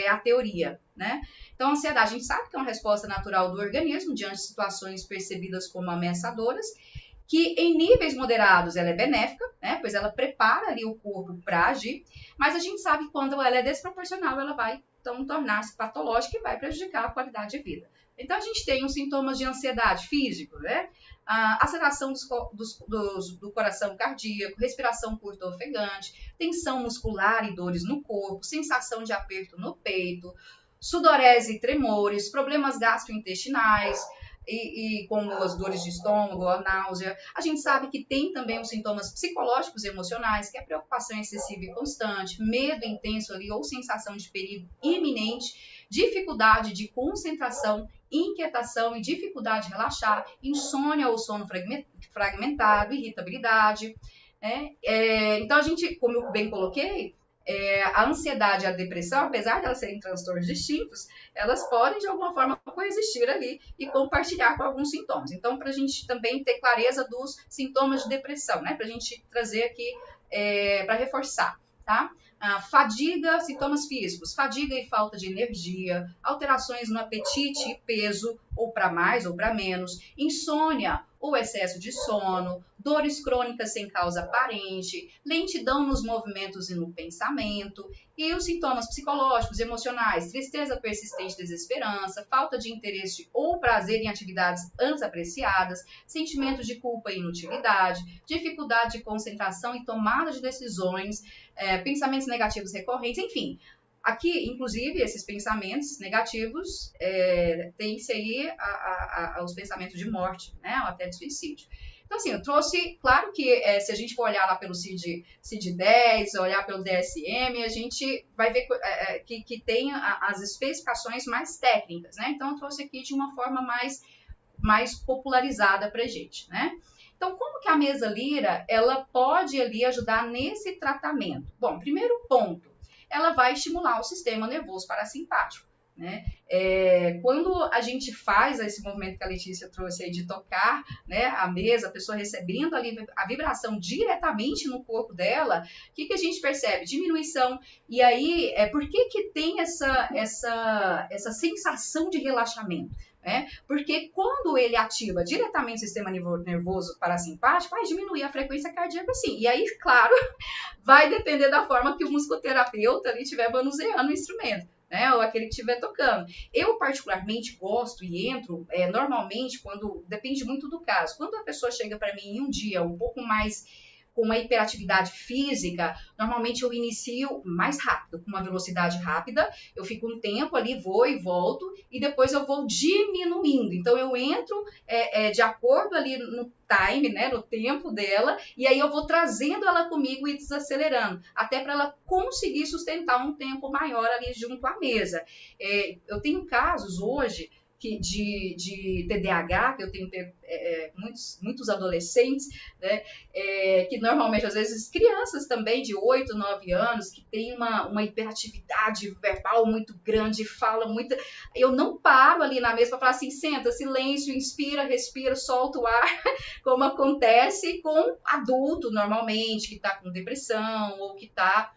E: a teoria, né? Então, a ansiedade, a gente sabe que é uma resposta natural do organismo diante de situações percebidas como ameaçadoras, que em níveis moderados ela é benéfica, né? Pois ela prepara ali o corpo para agir, mas a gente sabe que quando ela é desproporcional, ela vai então tornar-se patológica e vai prejudicar a qualidade de vida. Então, a gente tem os sintomas de ansiedade físico, né? A aceleração do coração cardíaco, respiração curta ou ofegante, tensão muscular e dores no corpo, sensação de aperto no peito, sudorese e tremores, problemas gastrointestinais, como as dores de estômago, a náusea. A gente sabe que tem também os sintomas psicológicos e emocionais, que é preocupação excessiva e constante, medo intenso ali ou sensação de perigo iminente, dificuldade de concentração, inquietação e dificuldade de relaxar, insônia ou sono fragmentado, irritabilidade, né? Então, a gente, como eu bem coloquei, a ansiedade e a depressão, apesar de elas serem transtornos distintos, elas podem, de alguma forma, coexistir ali e compartilhar com alguns sintomas. Então, para a gente também ter clareza dos sintomas de depressão, né? Para a gente trazer aqui, para reforçar, tá? Fadiga, sintomas físicos, fadiga e falta de energia, alterações no apetite e peso, ou para mais ou para menos, insônia ou excesso de sono, dores crônicas sem causa aparente, lentidão nos movimentos e no pensamento, e os sintomas psicológicos, emocionais, tristeza persistente, desesperança, falta de interesse ou prazer em atividades antes apreciadas, sentimentos de culpa e inutilidade, dificuldade de concentração e tomada de decisões, pensamentos negativos recorrentes, enfim. Aqui, inclusive, esses pensamentos negativos tem-se aí os pensamentos de morte, né, ou até de suicídio. Então, assim, eu trouxe, claro que se a gente for olhar lá pelo CID-10, olhar pelo DSM, a gente vai ver que tem as especificações mais técnicas, né? Então, eu trouxe aqui de uma forma mais popularizada para a gente, né? Então, como que a mesalira, ela pode ali ajudar nesse tratamento? Bom, primeiro ponto, ela vai estimular o sistema nervoso parasimpático, né? Quando a gente faz esse movimento que a Letícia trouxe aí de tocar, né, a mesa, a pessoa recebendo ali a vibração diretamente no corpo dela, o que a gente percebe? Diminuição. E aí, por que tem essa sensação de relaxamento? Porque quando ele ativa diretamente o sistema nervoso parasimpático, vai diminuir a frequência cardíaca, sim. E aí, claro, vai depender da forma que o musicoterapeuta ali estiver manuseando o instrumento, né? Ou aquele que estiver tocando. Eu, particularmente, gosto e entro, normalmente, depende muito do caso. Quando a pessoa chega para mim em um dia um pouco mais com uma hiperatividade física, normalmente eu inicio mais rápido, com uma velocidade rápida, eu fico um tempo ali, vou e volto, e depois eu vou diminuindo. Então, eu entro de acordo ali no time, né, no tempo dela, e aí eu vou trazendo ela comigo e desacelerando, até para ela conseguir sustentar um tempo maior ali junto à mesa. Eu tenho casos hoje de TDAH, que eu tenho muitos adolescentes, né, que normalmente, às vezes, crianças também de 8, 9 anos, que tem uma hiperatividade verbal muito grande, fala muito. Eu não paro ali na mesa para falar assim, senta, silêncio, inspira, respira, solta o ar, como acontece com adulto, normalmente, que está com depressão ou que está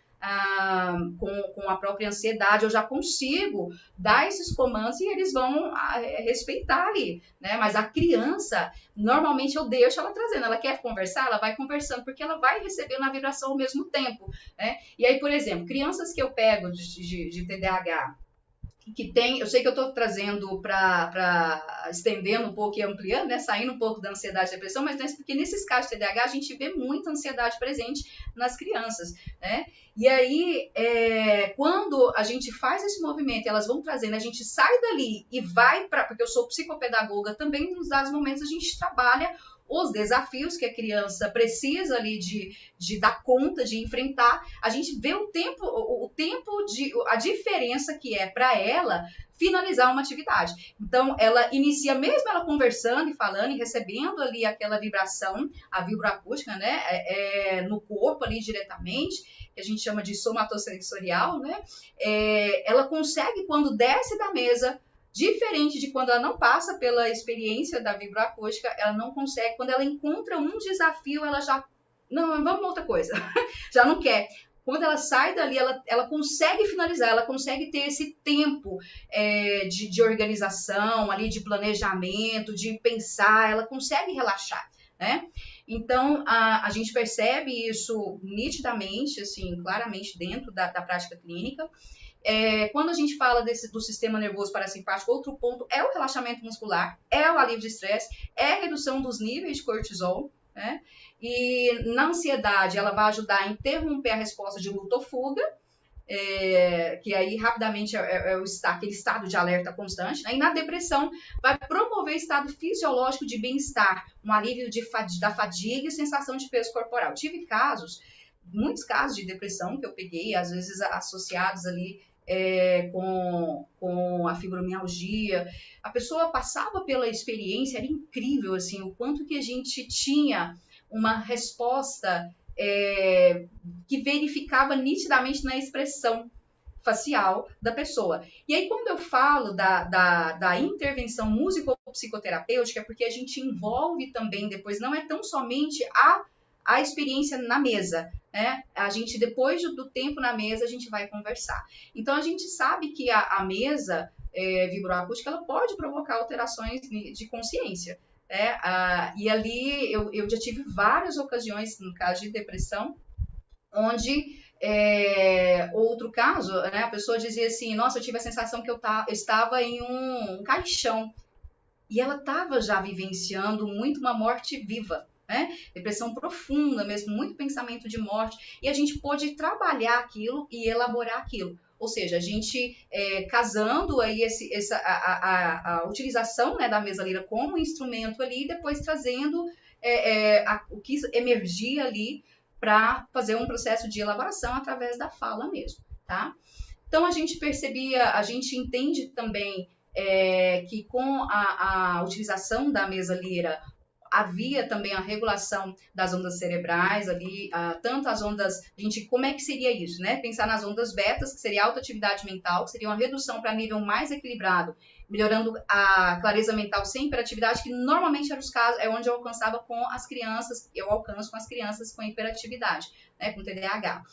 E: com a própria ansiedade. Eu já consigo dar esses comandos e eles vão respeitar ali, né? Mas a criança, normalmente eu deixo ela trazendo, ela quer conversar, ela vai conversando, porque ela vai recebendo a vibração ao mesmo tempo, né? E aí, por exemplo, crianças que eu pego de TDAH, que tem, eu sei que eu estou trazendo para estendendo um pouco e ampliando, né, saindo um pouco da ansiedade e depressão, mas porque nesses casos de TDAH a gente vê muita ansiedade presente nas crianças, né? E aí, quando a gente faz esse movimento, elas vão trazendo, a gente sai dali e vai porque eu sou psicopedagoga também, nos dados momentos a gente trabalha os desafios que a criança precisa ali de dar conta, de enfrentar. A gente vê a diferença que é para ela finalizar uma atividade. Então, ela inicia, mesmo ela conversando e falando e recebendo ali aquela vibração, a vibroacústica, né, no corpo ali diretamente, que a gente chama de somatosensorial, né, ela consegue, quando desce da mesa, diferente de quando ela não passa pela experiência da vibroacústica, ela não consegue, quando ela encontra um desafio, ela já, não, vamos outra coisa, já não quer. Quando ela sai dali, ela consegue finalizar, ela consegue ter esse tempo de organização, ali, de planejamento, de pensar, ela consegue relaxar, né? Então, a gente percebe isso nitidamente, assim, claramente dentro da prática clínica. Quando a gente fala do sistema nervoso parasimpático, outro ponto é o relaxamento muscular, é o alívio de estresse, é a redução dos níveis de cortisol, né? E na ansiedade, ela vai ajudar a interromper a resposta de luta ou fuga, que aí rapidamente aquele estado de alerta constante, né? E na depressão, vai promover estado fisiológico de bem-estar, um alívio da fadiga e sensação de peso corporal. Tive muitos casos de depressão que eu peguei, às vezes associados ali com a fibromialgia. A pessoa passava pela experiência, era incrível, assim, o quanto que a gente tinha uma resposta que verificava nitidamente na expressão facial da pessoa. E aí, quando eu falo da intervenção músico-psicoterapêutica, é porque a gente envolve também depois, não é tão somente a experiência na mesa, né? A gente, depois do tempo na mesa, a gente vai conversar. Então, a gente sabe que a mesa vibroacústica, ela pode provocar alterações de consciência. E ali, eu já tive várias ocasiões, no caso de depressão, onde outro caso, né, a pessoa dizia assim, nossa, eu tive a sensação que eu estava em um caixão, e ela estava já vivenciando muito uma morte viva, né? Depressão profunda mesmo, muito pensamento de morte, e a gente pôde trabalhar aquilo e elaborar aquilo. Ou seja, a gente casando aí a utilização, né, da mesa lira como instrumento ali, e depois trazendo o que emergia ali para fazer um processo de elaboração através da fala mesmo, tá? Então, a gente percebia, a gente entende também que com a utilização da mesa lira, havia também a regulação das ondas cerebrais ali, tanto as ondas, como é que seria isso, né? Pensar nas ondas betas, que seria a alta atividade mental, que seria uma redução para nível mais equilibrado, melhorando a clareza mental sem hiperatividade, que normalmente era os casos, é onde eu alcançava com as crianças, eu alcanço com as crianças com hiperatividade, né? Com TDAH.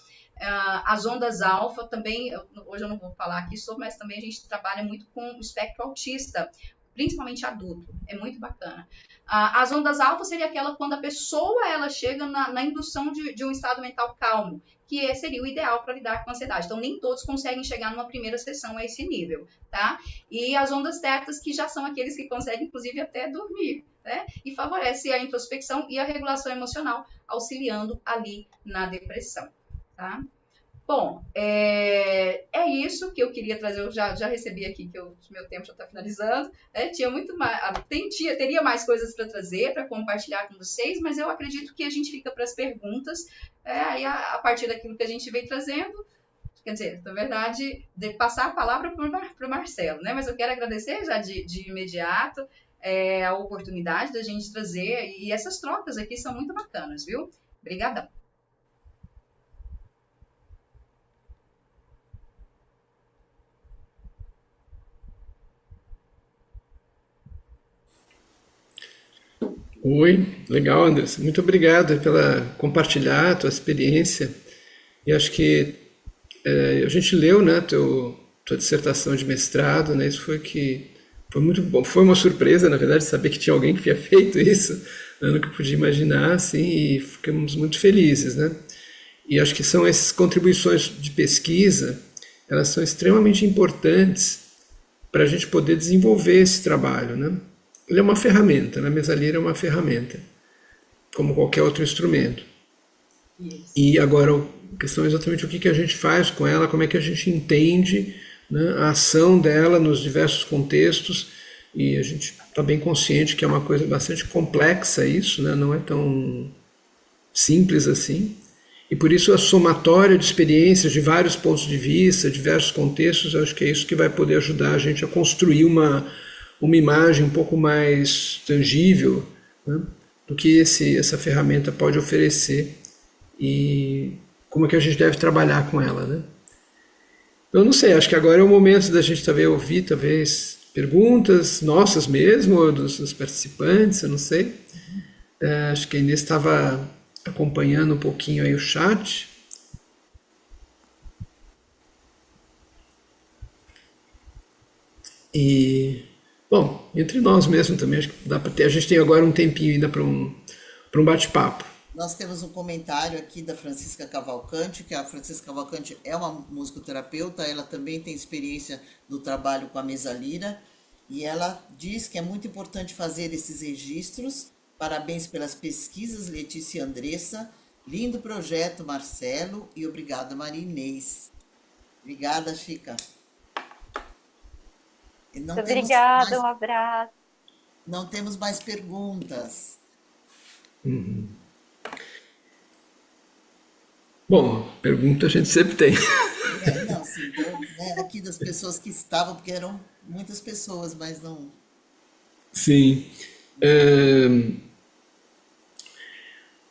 E: As ondas alfa também, hoje eu não vou falar aqui sobre, mas também a gente trabalha muito com o espectro autista, principalmente adulto, é muito bacana. As ondas alfa seria aquela quando a pessoa ela chega na indução de um estado mental calmo, que seria o ideal para lidar com a ansiedade. Então, nem todos conseguem chegar numa primeira sessão a esse nível, tá? E as ondas tetas, que já são aqueles que conseguem, inclusive, até dormir, né? E favorece a introspecção e a regulação emocional, auxiliando ali na depressão, tá? Bom, é isso que eu queria trazer. Eu já recebi aqui que meu tempo já está finalizando. Tinha muito mais, teria mais coisas para trazer, para compartilhar com vocês, mas eu acredito que a gente fica para as perguntas. Aí a partir daquilo que a gente vem trazendo, quer dizer, na verdade, de passar a palavra para o Marcelo, né? Mas eu quero agradecer já de imediato a oportunidade da gente trazer, e essas trocas aqui são muito bacanas, viu? Obrigadão.
A: Oi, legal, Anderson. Muito obrigado pela compartilhar a tua experiência. E acho que a gente leu, né, tua dissertação de mestrado, né? Isso foi muito bom. Foi uma surpresa, na verdade, saber que tinha alguém que tinha feito isso, né, nunca podia imaginar, assim, e ficamos muito felizes, né? E acho que são essas contribuições de pesquisa, elas são extremamente importantes para a gente poder desenvolver esse trabalho, né? Ele é uma ferramenta, né? A mesa lira é uma ferramenta, como qualquer outro instrumento.
E: Isso.
A: E agora a questão é exatamente o que a gente faz com ela, como é que a gente entende, né, a ação dela nos diversos contextos, e a gente está bem consciente que é uma coisa bastante complexa isso, né? Não é tão simples assim. E por isso a somatória de experiências de vários pontos de vista, diversos contextos, eu acho que é isso que vai poder ajudar a gente a construir uma imagem um pouco mais tangível, né, do que essa ferramenta pode oferecer e como é que a gente deve trabalhar com ela, né? Eu não sei, acho que agora é o momento da gente ouvir perguntas nossas mesmo, ou dos participantes, eu não sei. Acho que a Inês estava acompanhando um pouquinho aí o chat. E bom, entre nós mesmo também, acho que dá para ter. A gente tem agora um tempinho ainda para um bate-papo.
D: Nós temos um comentário aqui da Francisca Cavalcante, que a Francisca Cavalcante é uma musicoterapeuta, ela também tem experiência no trabalho com a mesa lira, e ela diz que é muito importante fazer esses registros. Parabéns pelas pesquisas, Letícia e Andressa. Lindo projeto, Marcelo, e obrigada, Maria Inês. Obrigada, Chica.
B: Muito obrigada, um abraço.
D: Não temos mais perguntas.
A: Uhum. Bom, pergunta a gente sempre tem.
D: Não, sim, aqui das pessoas que estavam, porque eram muitas pessoas, mas não...
A: Sim.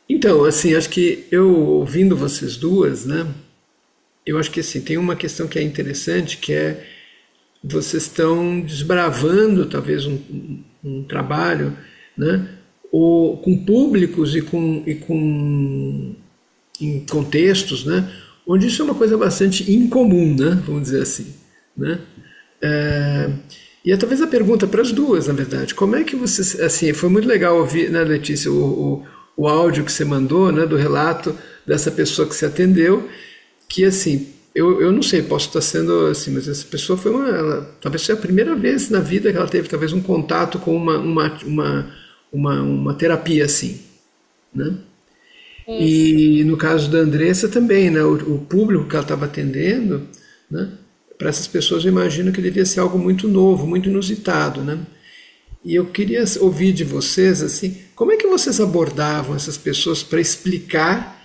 A: Então, assim, acho que eu ouvindo vocês duas, né? Eu acho que assim, tem uma questão que é interessante, que é vocês estão desbravando talvez um trabalho, né? Com públicos e com em contextos, né? Onde isso é uma coisa bastante incomum, né? Vamos dizer assim, né? É, e é talvez a pergunta para as duas, na verdade, como é que vocês, assim, foi muito legal ouvir, né, Letícia, o áudio que você mandou, né, do relato dessa pessoa que você atendeu, que assim, eu não sei, posso estar sendo assim, mas essa pessoa foi talvez seja a primeira vez na vida que ela teve talvez um contato com uma terapia assim, né?
B: Isso.
A: E no caso da Andressa também, né, o público que ela estava atendendo, né, para essas pessoas eu imagino que devia ser algo muito novo, muito inusitado, né? E eu queria ouvir de vocês assim, como é que vocês abordavam essas pessoas para explicar,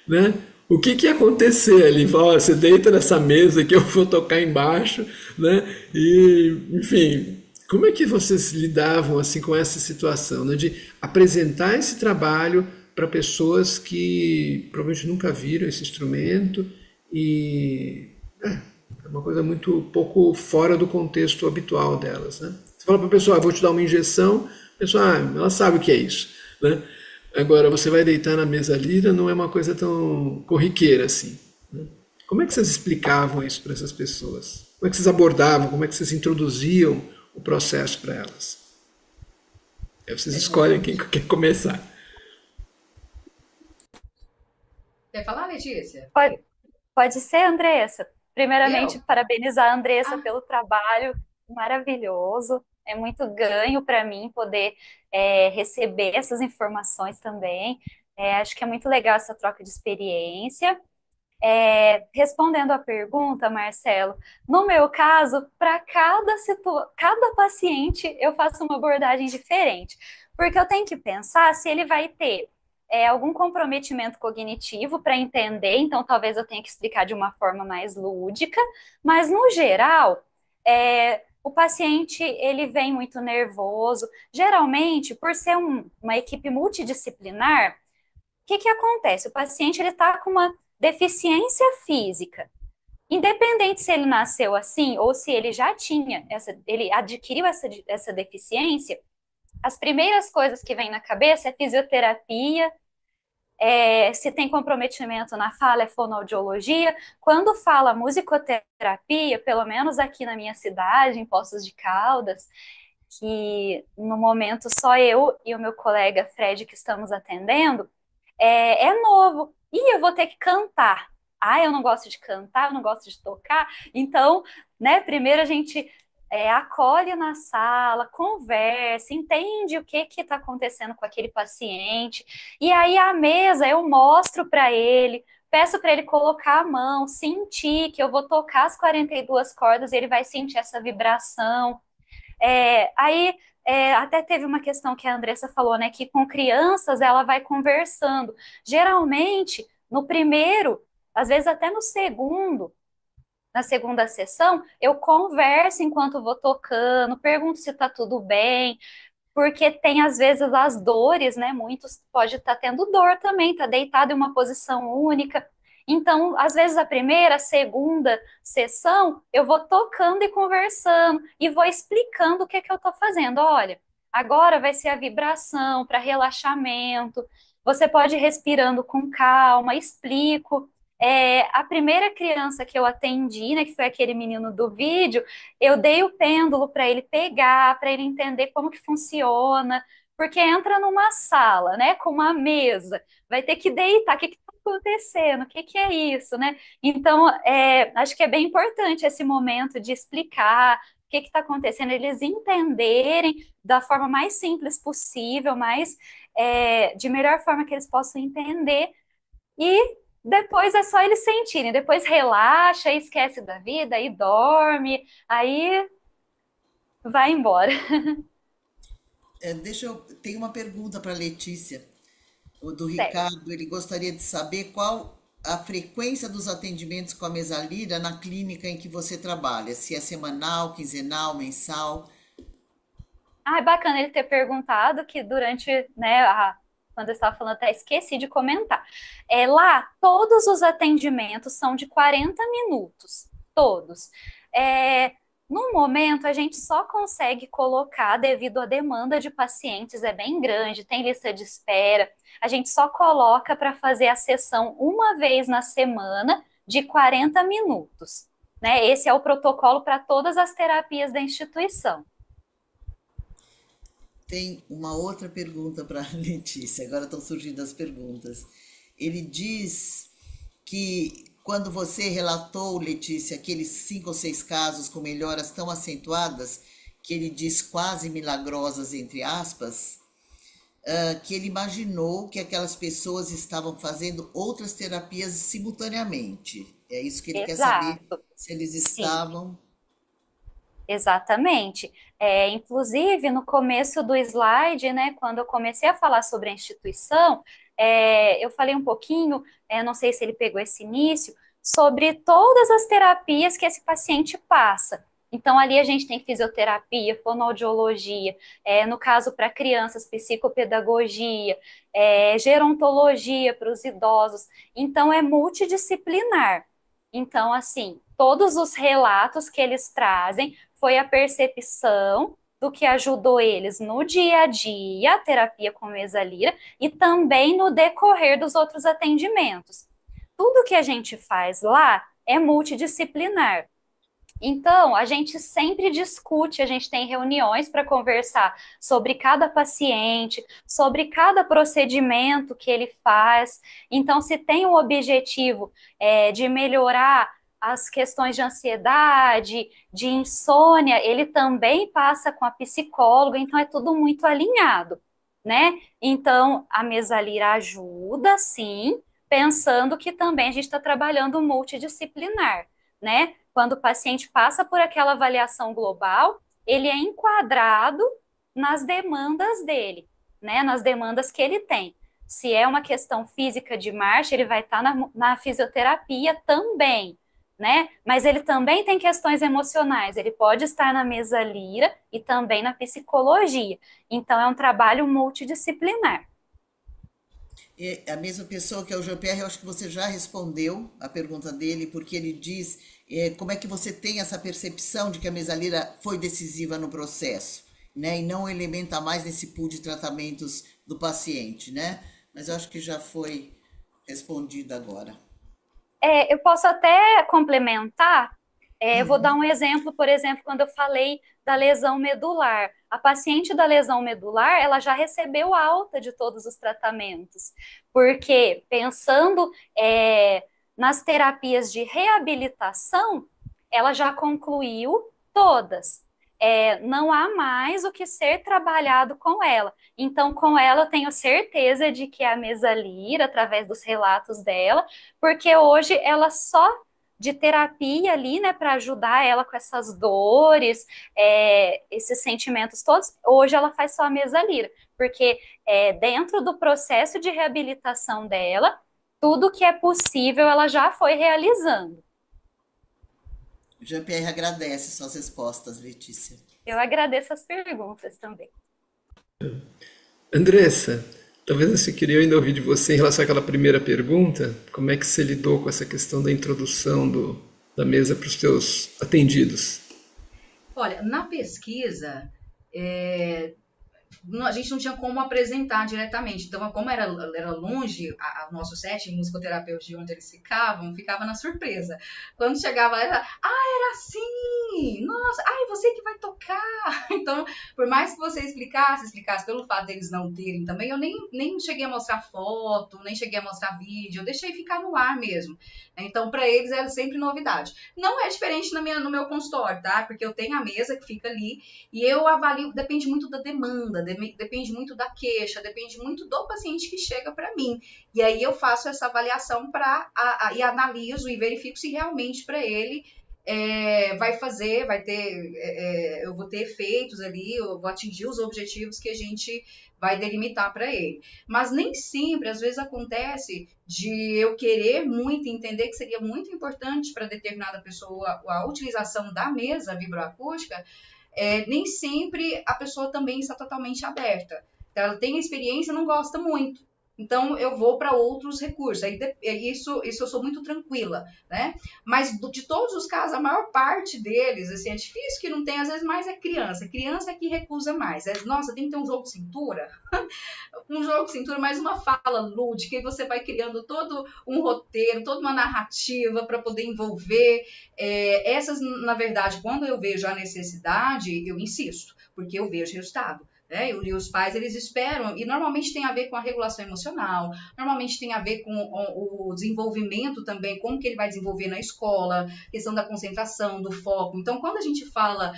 A: né, o que que ia acontecer ali? Fala, "Ó, você deita nessa mesa que eu vou tocar embaixo, né? E, enfim, como é que vocês lidavam assim com essa situação, né, de apresentar esse trabalho para pessoas que provavelmente nunca viram esse instrumento e é uma coisa muito pouco fora do contexto habitual delas, né? Você fala para a pessoa, vou te dar uma injeção, a pessoa, ela sabe o que é isso, né? Agora, você vai deitar na mesa lira, não é uma coisa tão corriqueira assim, né? Como é que vocês explicavam isso para essas pessoas? Como é que vocês abordavam? Como é que vocês introduziam o processo para elas? Aí vocês escolhem quem quer começar.
E: Quer falar, Letícia?
B: Pode, pode ser, Andressa. Primeiramente,
E: Eu?
B: parabenizar a Andressa
E: Ah,
B: pelo trabalho maravilhoso. É muito ganho para mim poder receber essas informações também. Acho que é muito legal essa troca de experiência. Respondendo à pergunta, Marcelo, no meu caso, para cada paciente, eu faço uma abordagem diferente, porque eu tenho que pensar se ele vai ter algum comprometimento cognitivo para entender, então talvez eu tenha que explicar de uma forma mais lúdica, mas no geral, o paciente ele vem muito nervoso, geralmente por ser uma equipe multidisciplinar. O que que acontece? O paciente ele está com uma deficiência física. Independente se ele nasceu assim ou se ele já tinha ele adquiriu essa deficiência, as primeiras coisas que vêm na cabeça é fisioterapia, se tem comprometimento na fala, é fonoaudiologia. Quando fala musicoterapia, pelo menos aqui na minha cidade, em Poços de Caldas, que no momento só eu e o meu colega Fred que estamos atendendo, é novo. E eu vou ter que cantar. Ah, eu não gosto de cantar, eu não gosto de tocar. Então, né, primeiro a gente acolhe na sala, conversa, entende o que está acontecendo com aquele paciente. E aí, à mesa, eu mostro para ele, peço para ele colocar a mão, sentir que eu vou tocar as 42 cordas e ele vai sentir essa vibração. Aí até teve uma questão que a Andressa falou, né? Que com crianças ela vai conversando. Geralmente, no primeiro, às vezes até no segundo, na segunda sessão, eu converso enquanto vou tocando, pergunto se tá tudo bem, porque tem às vezes as dores, né? Muitos pode estar tendo dor também, tá deitado em uma posição única. Então, às vezes a primeira, a segunda sessão, eu vou tocando e conversando e vou explicando o que é que eu estou fazendo. Olha, agora vai ser a vibração para relaxamento. Você pode ir respirando com calma, explico. A primeira criança que eu atendi, né, que foi aquele menino do vídeo, eu dei o pêndulo para ele pegar, para ele entender como que funciona, porque entra numa sala, né, com uma mesa, vai ter que deitar, o que está acontecendo, o que que é isso, né? Então, acho que é bem importante esse momento de explicar o que está acontecendo, eles entenderem da forma mais simples possível, de melhor forma que eles possam entender, e depois é só eles sentirem, depois relaxa, esquece da vida, aí dorme, aí vai embora.
D: Tenho uma pergunta para a Letícia. O do
B: Certo.
D: Ricardo, ele gostaria de saber qual a frequência dos atendimentos com a mesalira na clínica em que você trabalha, se é semanal, quinzenal, mensal.
B: Ah, é bacana ele ter perguntado que durante, né, quando eu estava falando, até esqueci de comentar. Lá, todos os atendimentos são de 40 minutos, todos. No momento, a gente só consegue colocar, devido à demanda de pacientes, é bem grande, tem lista de espera, a gente só coloca para fazer a sessão uma vez na semana, de 40 minutos. Né? Esse é o protocolo para todas as terapias da instituição.
D: Tem uma outra pergunta para a Letícia, agora estão surgindo as perguntas. Ele diz que quando você relatou, Letícia, aqueles 5 ou 6 casos com melhoras tão acentuadas, que ele diz quase milagrosas, entre aspas, que ele imaginou que aquelas pessoas estavam fazendo outras terapias simultaneamente. É isso que ele quer saber, se eles estavam...
B: Exatamente. Inclusive, no começo do slide, né, quando eu comecei a falar sobre a instituição, eu falei um pouquinho, não sei se ele pegou esse início, sobre todas as terapias que esse paciente passa. Então, ali a gente tem fisioterapia, fonoaudiologia, no caso para crianças, psicopedagogia, gerontologia para os idosos. Então, é multidisciplinar. Então, assim, todos os relatos que eles trazem foi a percepção do que ajudou eles no dia a dia, a terapia com mesalira, e também no decorrer dos outros atendimentos. Tudo que a gente faz lá é multidisciplinar. Então, a gente sempre discute, a gente tem reuniões para conversar sobre cada paciente, sobre cada procedimento que ele faz. Então, se tem um objetivo de melhorar as questões de ansiedade, de insônia, ele também passa com a psicóloga, então é tudo muito alinhado, né? Então, a mesalira ajuda, sim, pensando que também a gente está trabalhando multidisciplinar, né? Quando o paciente passa por aquela avaliação global, ele é enquadrado nas demandas dele, né? Nas demandas que ele tem. Se é uma questão física de marcha, ele vai estar na fisioterapia também, né? Mas ele também tem questões emocionais, ele pode estar na mesalira e também na psicologia. Então, é um trabalho multidisciplinar.
D: A mesma pessoa que é o Jean-Pierre, eu acho que você já respondeu a pergunta dele, porque ele diz como é que você tem essa percepção de que a mesalira foi decisiva no processo, né? E não um elemento a mais nesse pool de tratamentos do paciente, né? Mas eu acho que já foi respondido agora.
B: Eu posso até complementar. Eu vou dar um exemplo, por exemplo, quando eu falei da lesão medular. A paciente da lesão medular, ela já recebeu alta de todos os tratamentos, porque pensando nas terapias de reabilitação, ela já concluiu todas. Não há mais o que ser trabalhado com ela. Então, com ela, eu tenho certeza de que é a mesalira, através dos relatos dela, porque hoje ela só de terapia ali, né, para ajudar ela com essas dores, esses sentimentos todos, hoje ela faz só a mesalira, porque dentro do processo de reabilitação dela, tudo que é possível ela já foi realizando.
D: Jean-Pierre agradece suas respostas, Letícia.
B: Eu agradeço as perguntas também.
A: Andressa, talvez você queria ainda ouvir de você em relação àquela primeira pergunta, como é que você lidou com essa questão da introdução da mesa para os seus atendidos?
E: Olha, na pesquisa, a gente não tinha como apresentar diretamente. Então, como era longe o nosso set, musicoterapeutas de onde eles ficava na surpresa. Quando chegava, era assim! Nossa, você que vai tocar! Então, por mais que você explicasse pelo fato deles não terem também, eu nem cheguei a mostrar foto, nem cheguei a mostrar vídeo, eu deixei ficar no ar mesmo. Então, para eles era sempre novidade. Não é diferente no meu consultório, tá? Porque eu tenho a mesa que fica ali e eu avalio, depende muito da demanda, depende muito da queixa, depende muito do paciente que chega para mim. E aí eu faço essa avaliação e analiso e verifico se realmente para ele eu vou ter efeitos ali, eu vou atingir os objetivos que a gente vai delimitar para ele. Mas nem sempre, às vezes acontece de eu querer muito entender que seria muito importante para determinada pessoa a utilização da mesa vibroacústica, nem sempre a pessoa também está totalmente aberta. Então, ela tem a experiência e não gosta muito. então eu vou para outros recursos. Isso eu sou muito tranquila, né? Mas de todos os casos, a maior parte deles, assim, é difícil que não tem, às vezes mais é criança. Criança é que recusa mais. Nossa, tem que ter um jogo de cintura. Um jogo de cintura, mais uma fala lúdica, e você vai criando todo um roteiro, toda uma narrativa para poder envolver. Essas, na verdade, quando eu vejo a necessidade, eu insisto, porque eu vejo resultado. E os pais, eles esperam, e normalmente tem a ver com a regulação emocional, normalmente tem a ver com o desenvolvimento também, como que ele vai desenvolver na escola, questão da concentração, do foco. Então, quando a gente fala,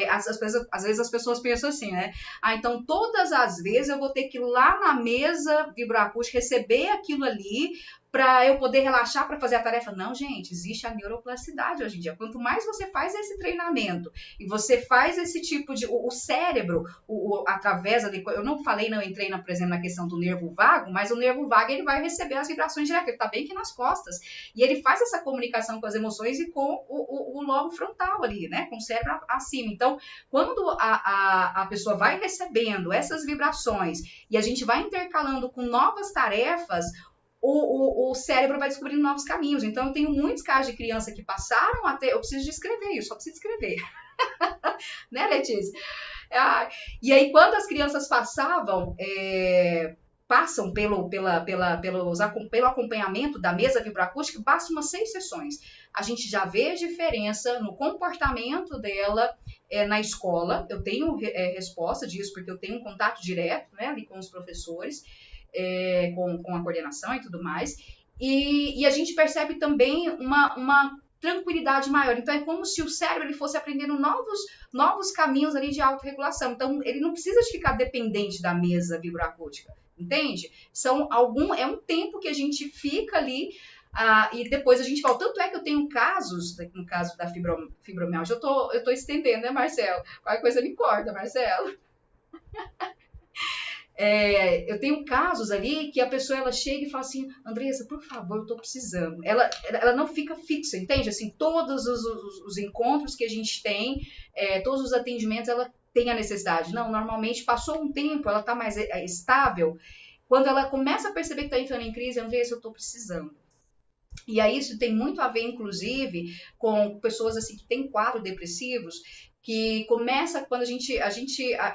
E: às vezes as pessoas pensam assim, né? Então todas as vezes eu vou ter que ir lá na mesa vibroacústica, receber aquilo ali, para eu poder relaxar para fazer a tarefa. Não, gente, existe a neuroplasticidade hoje em dia. Quanto mais você faz esse treinamento e você faz esse tipo de... O cérebro, através... Eu não entrei, por exemplo, na questão do nervo vago, mas o nervo vago, ele vai receber as vibrações diretas. Ele está bem aqui nas costas. E ele faz essa comunicação com as emoções e com o lobo frontal ali, né? Com o cérebro acima. Então, quando a pessoa vai recebendo essas vibrações e a gente vai intercalando com novas tarefas, o cérebro vai descobrindo novos caminhos. Então, eu tenho muitos casos de criança que passaram até... Eu preciso de escrever isso, só preciso escrever. Né, Letícia? E aí, quando as crianças passam pelo acompanhamento da mesa vibroacústica, basta umas 6 sessões. A gente já vê a diferença no comportamento dela na escola. Eu tenho resposta disso, porque eu tenho um contato direto, né, ali com os professores, com a coordenação e tudo mais, e a gente percebe também uma tranquilidade maior. Então, é como se o cérebro ele fosse aprendendo novos caminhos ali de autorregulação. Então, ele não precisa de ficar dependente da mesa vibroacústica, entende? É um tempo que a gente fica ali, e depois a gente volta. Tanto é que eu tenho casos, no caso da fibromialgia, eu tô estendendo, né, Marcelo? Qualquer coisa me corta, Marcelo. Eu tenho casos ali que a pessoa ela chega e fala assim: Andressa, por favor, eu tô precisando. Ela não fica fixa, entende? Assim, todos os encontros que a gente tem, todos os atendimentos, ela tem a necessidade. Não, normalmente passou um tempo, ela tá mais estável. Quando ela começa a perceber que tá entrando em crise, Andressa, eu tô precisando. E aí isso tem muito a ver, inclusive, com pessoas assim que têm quadros depressivos, que começa quando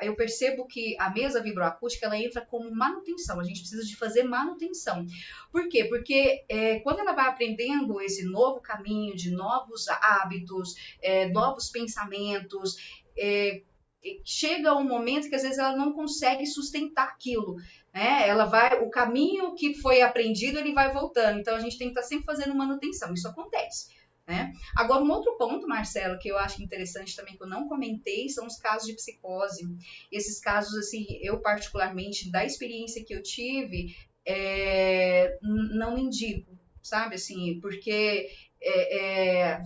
E: eu percebo que a mesa vibroacústica ela entra como manutenção. A gente precisa de fazer manutenção. Por quê? Porque quando ela vai aprendendo esse novo caminho de novos hábitos, novos pensamentos, chega um momento que às vezes ela não consegue sustentar aquilo, né? O caminho que foi aprendido, ele vai voltando. Então a gente tem que estar sempre fazendo manutenção. Isso acontece, né? Agora, um outro ponto, Marcelo, que eu acho interessante também, que eu não comentei, são os casos de psicose. Esses casos, assim, eu particularmente, da experiência que eu tive, não indico, sabe, assim, porque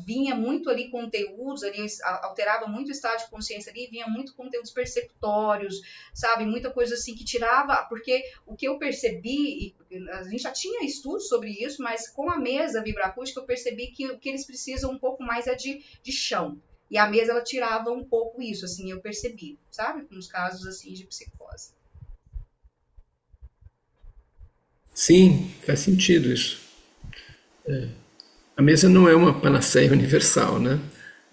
E: vinha muito ali conteúdos, ali, alterava muito o estado de consciência ali, vinha muito conteúdos persecutórios, sabe, muita coisa assim que tirava, porque o que eu percebi, a gente já tinha estudos sobre isso, mas com a mesa vibroacústica eu percebi que o que eles precisam um pouco mais é de chão, e a mesa ela tirava um pouco isso, assim, eu percebi, sabe, nos casos assim de psicose.
A: Sim, faz sentido isso. A mesa não é uma panaceia universal, né?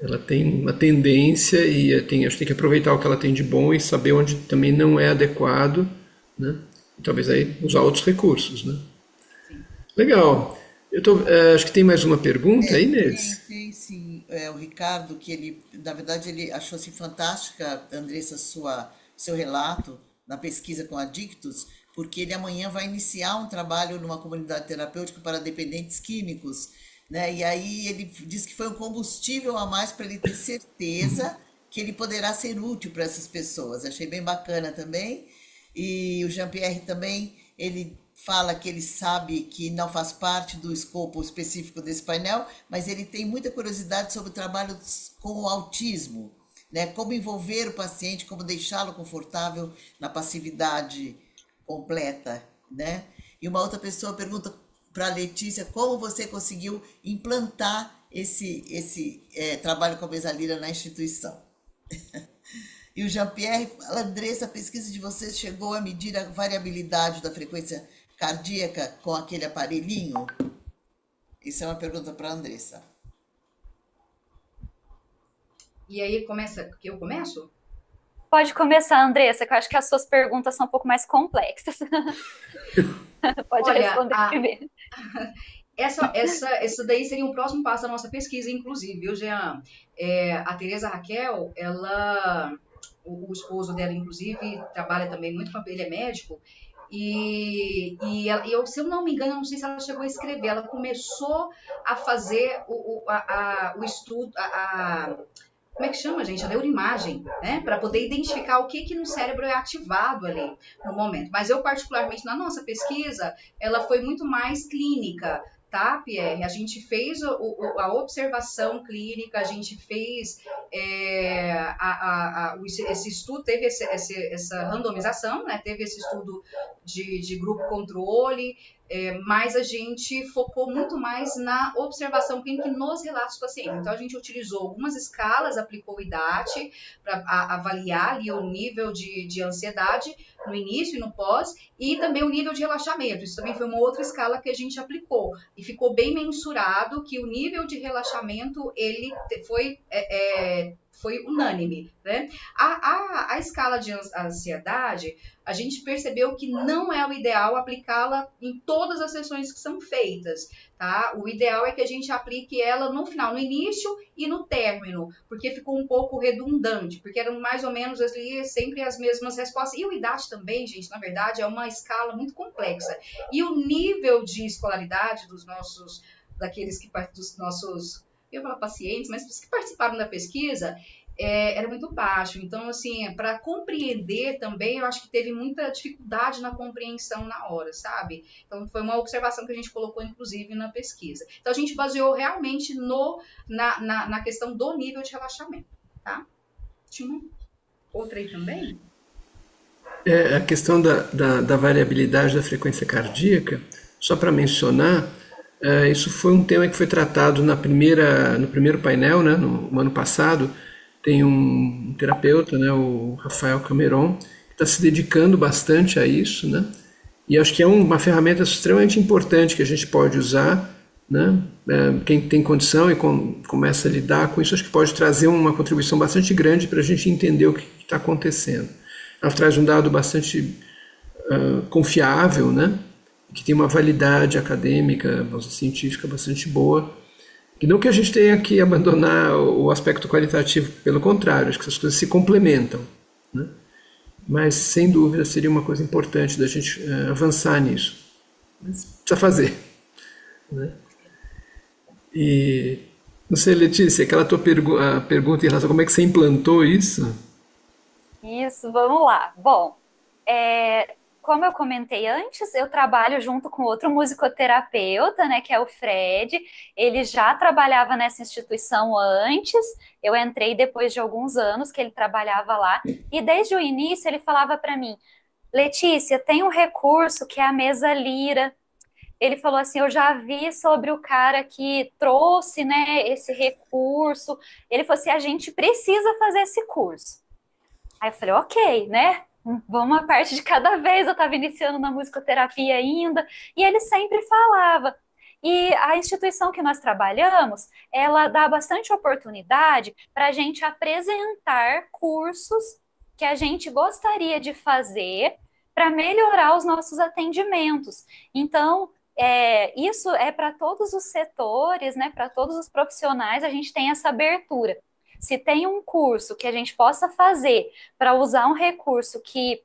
A: Ela tem uma tendência e acho que tem que aproveitar o que ela tem de bom e saber onde também não é adequado, né? E talvez aí usar outros recursos, né?
E: Sim.
A: Legal. Acho que tem mais uma pergunta aí, Inês?
D: Tem sim. O Ricardo, que ele, na verdade, ele achou assim fantástica, Andressa, seu relato na pesquisa com adictos, porque ele amanhã vai iniciar um trabalho numa comunidade terapêutica para dependentes químicos, né? E aí ele diz que foi um combustível a mais para ele ter certeza que ele poderá ser útil para essas pessoas. Achei bem bacana também. E o Jean-Pierre também, ele fala que ele sabe que não faz parte do escopo específico desse painel, mas ele tem muita curiosidade sobre o trabalho com o autismo, né? Como envolver o paciente, como deixá-lo confortável na passividade completa, né? E uma outra pessoa pergunta para a Letícia como você conseguiu implantar esse trabalho com a mesa lira na instituição. E o Jean-Pierre fala: Andressa, a pesquisa de vocês chegou a medir a variabilidade da frequência cardíaca com aquele aparelhinho? Isso é uma pergunta para a Andressa.
E: E aí começa, que eu começo?
B: Pode começar, Andressa, que eu acho que as suas perguntas são um pouco mais complexas. Pode
E: Olha,
B: responder primeiro.
E: essa daí seria um próximo passo da nossa pesquisa, inclusive, viu, Jean? A Tereza Raquel, o esposo dela, inclusive, trabalha também muito, ele é médico, eu, se eu não me engano, não sei se ela chegou a escrever, ela começou a fazer o estudo, como é que chama, gente? A neuroimagem, né? Para poder identificar o que no cérebro é ativado ali no momento. Mas eu, particularmente, na nossa pesquisa, ela foi muito mais clínica, tá, Pierre? A gente fez a observação clínica, a gente fez esse estudo, teve essa randomização, né? Teve esse estudo de grupo controle, mas a gente focou muito mais na observação clínica e nos relatos pacientes. Então, a gente utilizou algumas escalas, aplicou o IDAT para avaliar ali o nível de ansiedade no início e no pós, e também o nível de relaxamento. Isso também foi uma outra escala que a gente aplicou. E ficou bem mensurado que o nível de relaxamento, ele foi unânime, né? A escala de ansiedade, a gente percebeu que não é o ideal aplicá-la em todas as sessões que são feitas, tá? O ideal é que a gente aplique ela no final, no início e no término, porque ficou um pouco redundante, porque eram mais ou menos ali sempre as mesmas respostas. E o IDAT também, gente, na verdade, é uma escala muito complexa. E o nível de escolaridade dos nossos eu ia falar pacientes, mas os que participaram da pesquisa, era muito baixo. Então, assim, para compreender também, eu acho que teve muita dificuldade na compreensão na hora, sabe? Então, foi uma observação que a gente colocou, inclusive, na pesquisa. Então, a gente baseou realmente na questão do nível de relaxamento, tá? Tinha uma outra aí também?
A: A questão da variabilidade da frequência cardíaca, só para mencionar, isso foi um tema que foi tratado no primeiro painel, né, no ano passado. Tem um terapeuta, né, o Rafael Cameron, que está se dedicando bastante a isso, né, e acho que é uma ferramenta extremamente importante que a gente pode usar, né, quem tem condição e começa a lidar com isso, acho que pode trazer uma contribuição bastante grande para a gente entender o que está acontecendo. Ela traz um dado bastante confiável, né, que tem uma validade acadêmica, científica bastante boa. E não que a gente tenha que abandonar o aspecto qualitativo, pelo contrário, acho que essas coisas se complementam, né? Mas, sem dúvida, seria uma coisa importante da gente avançar nisso. Mas precisa fazer, né? E, não sei, Letícia, aquela tua pergunta em relação a como é que você implantou isso?
B: Isso, vamos lá. Bom, como eu comentei antes, eu trabalho junto com outro musicoterapeuta, né, que é o Fred. Ele já trabalhava nessa instituição antes, eu entrei depois de alguns anos que ele trabalhava lá, e desde o início ele falava para mim: Letícia, tem um recurso que é a mesa Lira. Ele falou assim: eu já vi sobre o cara que trouxe, né, esse recurso. Ele falou assim: a gente precisa fazer esse curso. Aí eu falei: ok, né? Vamos uma parte de cada vez. Eu estava iniciando na musicoterapia ainda, e ele sempre falava. E a instituição que nós trabalhamos, ela dá bastante oportunidade para a gente apresentar cursos que a gente gostaria de fazer para melhorar os nossos atendimentos. Então, isso é para todos os setores, né? Para todos os profissionais, a gente tem essa abertura. Se tem um curso que a gente possa fazer para usar um recurso que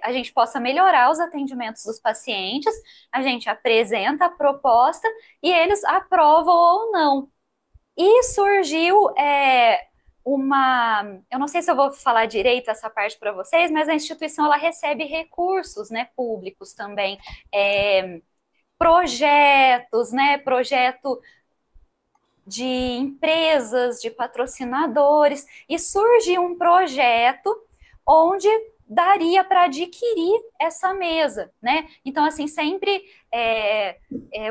B: a gente possa melhorar os atendimentos dos pacientes, a gente apresenta a proposta e eles aprovam ou não. E surgiu eu não sei se eu vou falar direito essa parte para vocês, mas a instituição ela recebe recursos, né, públicos também, projetos, né, projeto de empresas, de patrocinadores, e surge um projeto onde daria para adquirir essa mesa, né? Então, assim, sempre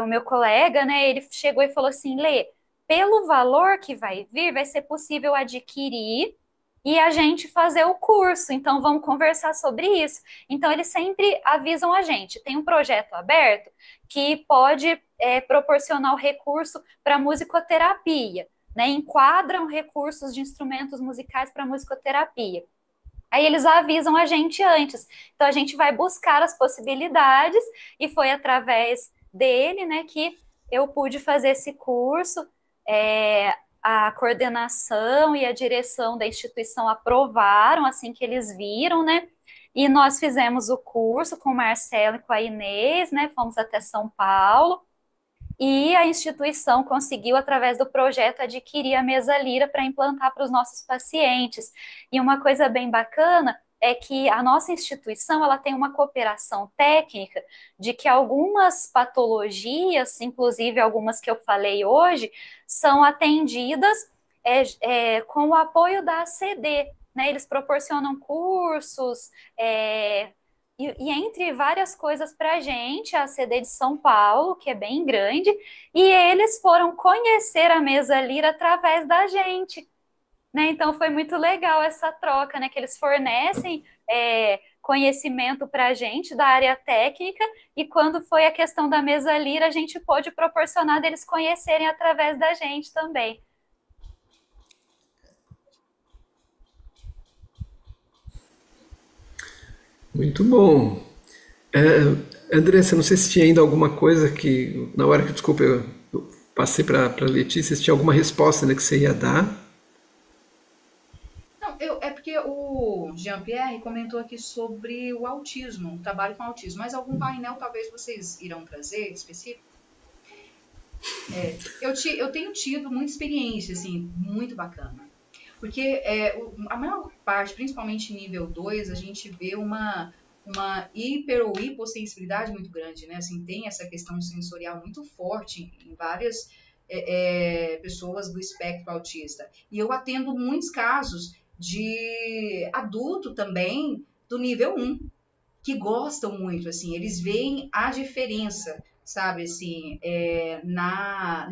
B: o meu colega, né, ele chegou e falou assim: Lê, pelo valor que vai vir, vai ser possível adquirir e a gente fazer o curso. Então, vamos conversar sobre isso. Então, eles sempre avisam a gente. Tem um projeto aberto que pode proporcionar o recurso para musicoterapia, né? Enquadram recursos de instrumentos musicais para musicoterapia. Aí eles avisam a gente antes. Então, a gente vai buscar as possibilidades e foi através dele, né, que eu pude fazer esse curso. A coordenação e a direção da instituição aprovaram assim que eles viram, né? E nós fizemos o curso com o Marcelo e com a Inês, né? Fomos até São Paulo e a instituição conseguiu, através do projeto, adquirir a mesa Lira para implantar para os nossos pacientes. E uma coisa bem bacana é que a nossa instituição ela tem uma cooperação técnica de que algumas patologias, inclusive algumas que eu falei hoje, são atendidas com o apoio da ACD, né? Eles proporcionam cursos, e entre várias coisas para a gente, a CD de São Paulo, que é bem grande, e eles foram conhecer a mesa Lira através da gente, né? Então foi muito legal essa troca, né? Que eles fornecem conhecimento para a gente da área técnica, e quando foi a questão da mesa Lira, a gente pôde proporcionar deles conhecerem através da gente também.
A: Muito bom. Andressa, não sei se tinha ainda alguma coisa que, na hora que, desculpa, eu passei para a Letícia, se tinha alguma resposta, né, que você ia dar.
E: Não, é porque o Jean-Pierre comentou aqui sobre o autismo, o trabalho com autismo, mas algum painel talvez vocês irão trazer específico? Eu tenho tido muita experiência, assim, muito bacana. Porque a maior parte, principalmente nível 2, a gente vê uma hiper ou hipossensibilidade muito grande, né? Assim, tem essa questão sensorial muito forte em várias pessoas do espectro autista. E eu atendo muitos casos de adulto também do nível 1, que gostam muito, assim, eles veem a diferença, sabe, assim, na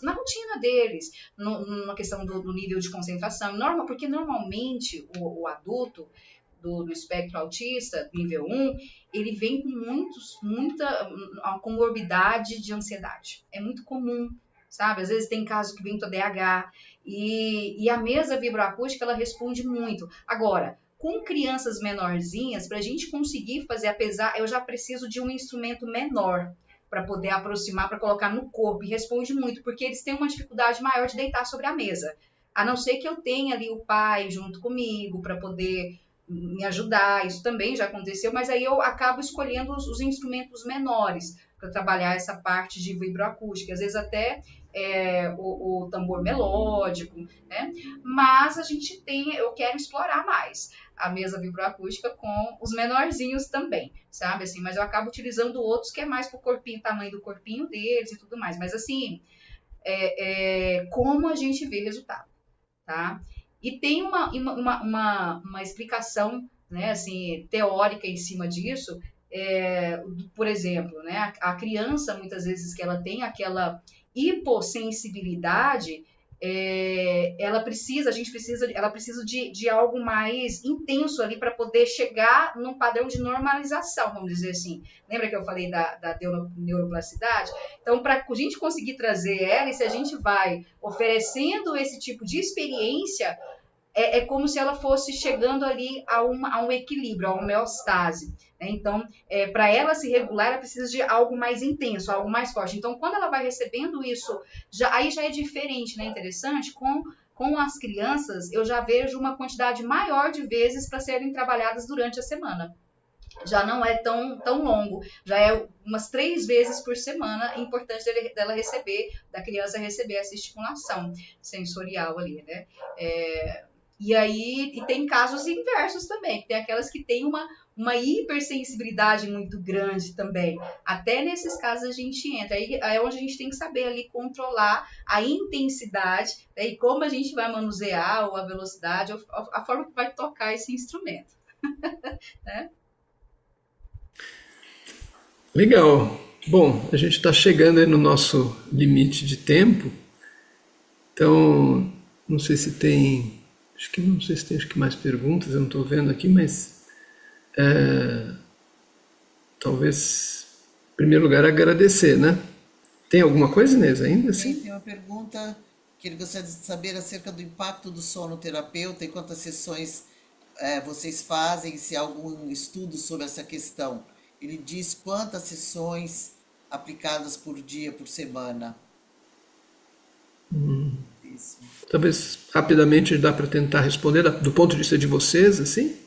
E: rotina deles, na questão do nível de concentração, porque normalmente o adulto do espectro autista, nível 1, ele vem com muita comorbidade de ansiedade, é muito comum, sabe, às vezes tem casos que vem TDAH, e a mesa vibroacústica, ela responde muito. Agora, com crianças menorzinhas, para a gente conseguir fazer, eu já preciso de um instrumento menor para poder aproximar, para colocar no corpo, e responde muito, porque eles têm uma dificuldade maior de deitar sobre a mesa. A não ser que eu tenha ali o pai junto comigo para poder me ajudar, isso também já aconteceu, mas aí eu acabo escolhendo os instrumentos menores para trabalhar essa parte de vibroacústica, às vezes até o tambor melódico, né? Mas eu quero explorar mais a mesa vibroacústica com os menorzinhos também, sabe? Assim, mas eu acabo utilizando outros que é mais pro corpinho, tamanho do corpinho deles e tudo mais. Mas assim, como a gente vê resultado, tá? E tem uma explicação, né, assim, teórica em cima disso. Por exemplo, né, a criança, muitas vezes, que ela tem aquela hipossensibilidade, ela precisa de algo mais intenso ali para poder chegar num padrão de normalização, vamos dizer assim. Lembra que eu falei da neuroplasticidade? Então, para a gente conseguir trazer ela, e se a gente vai oferecendo esse tipo de experiência, é como se ela fosse chegando ali a um equilíbrio, a uma homeostase. Né? Então, para ela se regular, ela precisa de algo mais intenso, algo mais forte. Então, quando ela vai recebendo isso, aí já é diferente, né? Interessante, com as crianças, eu já vejo uma quantidade maior de vezes para serem trabalhadas durante a semana. Já não é tão longo, já é umas 3 vezes por semana, importante da criança receber essa estimulação sensorial ali, né? E aí, tem casos inversos também, que tem aquelas que têm uma hipersensibilidade muito grande também. Até nesses casos a gente entra. Aí é onde a gente tem que saber ali controlar a intensidade, né, e como a gente vai manusear, ou a velocidade, ou a forma que vai tocar esse instrumento. Né?
A: Legal. Bom, a gente está chegando aí no nosso limite de tempo, então não sei se tem Acho que não sei se tem mais perguntas, eu não estou vendo aqui, mas talvez, em primeiro lugar, agradecer, né? Tem alguma coisa, Inês, ainda assim?
D: Tem uma pergunta que ele gostaria de saber acerca do impacto do sonoterapeuta e quantas sessões vocês fazem, se há algum estudo sobre essa questão. Ele diz quantas sessões aplicadas por dia, por semana. Isso.
A: Talvez rapidamente dá para tentar responder do ponto de vista de vocês, assim?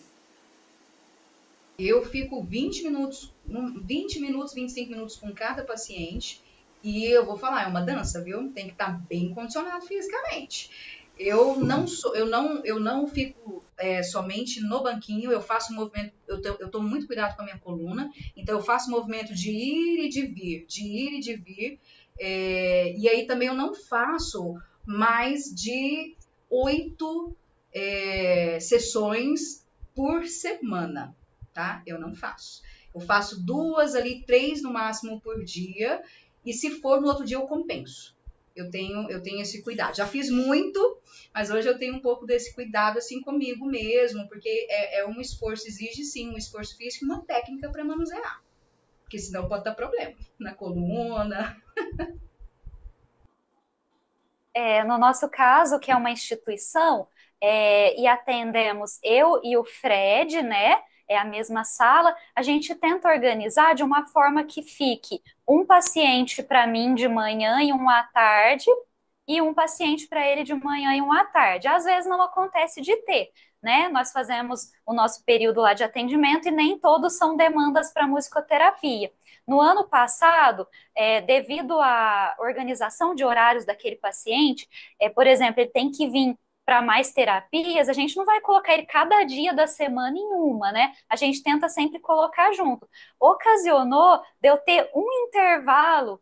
E: Eu fico 20 minutos, 25 minutos com cada paciente e eu vou falar, é uma dança, viu? Tem que estar bem condicionado fisicamente. Eu não fico somente no banquinho, eu faço movimento, eu tomo muito cuidado com a minha coluna, então eu faço movimento de ir e de vir, e aí também eu não faço mais de 8 sessões por semana, tá? Eu não faço. Eu faço 2 ali, 3 no máximo por dia, e se for no outro dia eu compenso. Eu tenho esse cuidado. Já fiz muito, mas hoje eu tenho um pouco desse cuidado assim comigo mesmo, porque é um esforço, exige sim um esforço físico e uma técnica para manusear. Porque senão pode dar problema na coluna.
B: No nosso caso, que é uma instituição, e atendemos eu e o Fred, né? É a mesma sala, a gente tenta organizar de uma forma que fique um paciente para mim de manhã e um à tarde, e um paciente para ele de manhã e um à tarde. Às vezes não acontece de ter, né? Nós fazemos o nosso período lá de atendimento e nem todos são demandas para musicoterapia. No ano passado, devido à organização de horários daquele paciente, por exemplo, ele tem que vir para mais terapias, a gente não vai colocar ele cada dia da semana em uma, né? A gente tenta sempre colocar junto. Ocasionou de eu ter um intervalo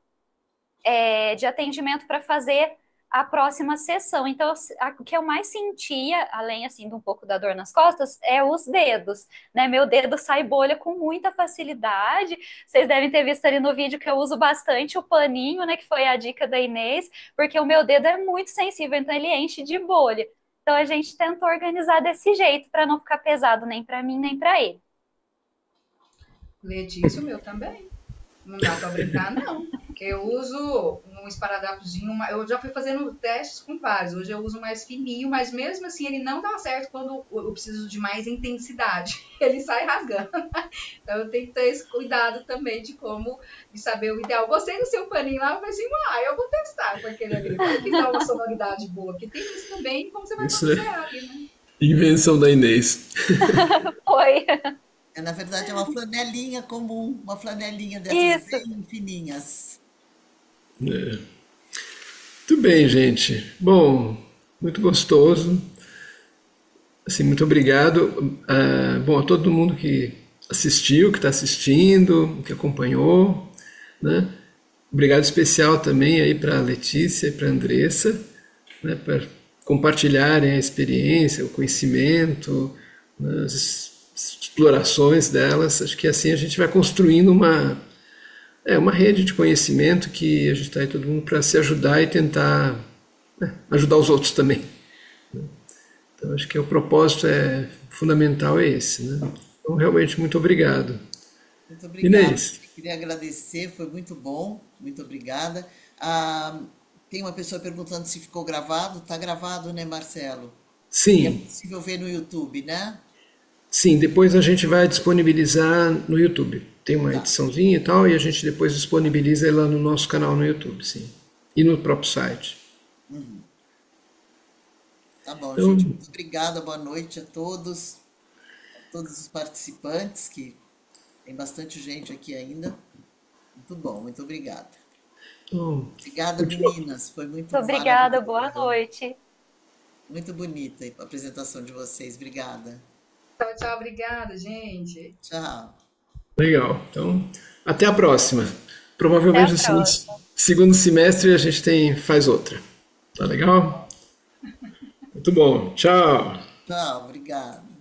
B: de atendimento para fazer a próxima sessão. Então, o que eu mais sentia, além assim de um pouco da dor nas costas, é os dedos, né? Meu dedo sai bolha com muita facilidade. Vocês devem ter visto ali no vídeo que eu uso bastante o paninho, né? Que foi a dica da Inês, porque o meu dedo é muito sensível, então ele enche de bolha. Então a gente tentou organizar desse jeito para não ficar pesado nem para mim nem para ele.
E: Letícia, o meu também. Não dá para brincar, não. Eu uso um esparadrapozinho, eu já fui fazendo testes com vários, hoje eu uso mais fininho, mas mesmo assim ele não dá certo quando eu preciso de mais intensidade, ele sai rasgando. Então eu tenho que ter esse cuidado também de saber o ideal. Gostei do seu paninho lá, eu falei assim, eu vou testar com aquele ali, vai que dá uma sonoridade boa, porque tem isso também, como você vai manusear ali, né?
A: Invenção da Inês.
B: Foi.
D: Na verdade, é uma flanelinha comum, uma flanelinha dessas bem fininhas.
A: Muito bem, gente. Bom, muito gostoso. Assim, muito obrigado. Bom, a todo mundo que assistiu, que está assistindo, que acompanhou, né? Obrigado especial também aí para a Letícia e para a Andressa, né? Para compartilharem a experiência, o conhecimento, né? As explorações delas. Acho que assim a gente vai construindo uma rede de conhecimento que a gente está aí todo mundo para se ajudar e tentar ajudar os outros também. Então acho que o propósito fundamental é esse, né? Então realmente muito obrigado.
D: Muito obrigada.
A: Inês.
D: Queria agradecer, foi muito bom, muito obrigada. Tem uma pessoa perguntando se ficou gravado. Está gravado, né, Marcelo?
A: Sim.
D: É possível ver no YouTube, né?
A: Sim, depois a gente vai disponibilizar no YouTube. Tem uma ediçãozinha e tal, e a gente depois disponibiliza lá no nosso canal no YouTube, sim. E no próprio site.
D: Tá bom,
A: Então,
D: gente. Muito obrigada, boa noite a todos os participantes, que tem bastante gente aqui ainda. Muito bom, muito obrigada.
A: então,
D: Obrigada, meninas. Foi muito
B: Obrigada,
D: maravilhoso.
B: boa noite.
D: Muito bonita a apresentação de vocês. Obrigada.
E: Tchau, tchau, obrigada, gente.
D: Tchau.
A: legal. Então, até a próxima.
B: Até
A: Provavelmente
B: a
A: no
B: próxima.
A: segundo semestre a gente faz outra. Tá legal? Muito bom. Tchau.
D: Tchau, obrigada.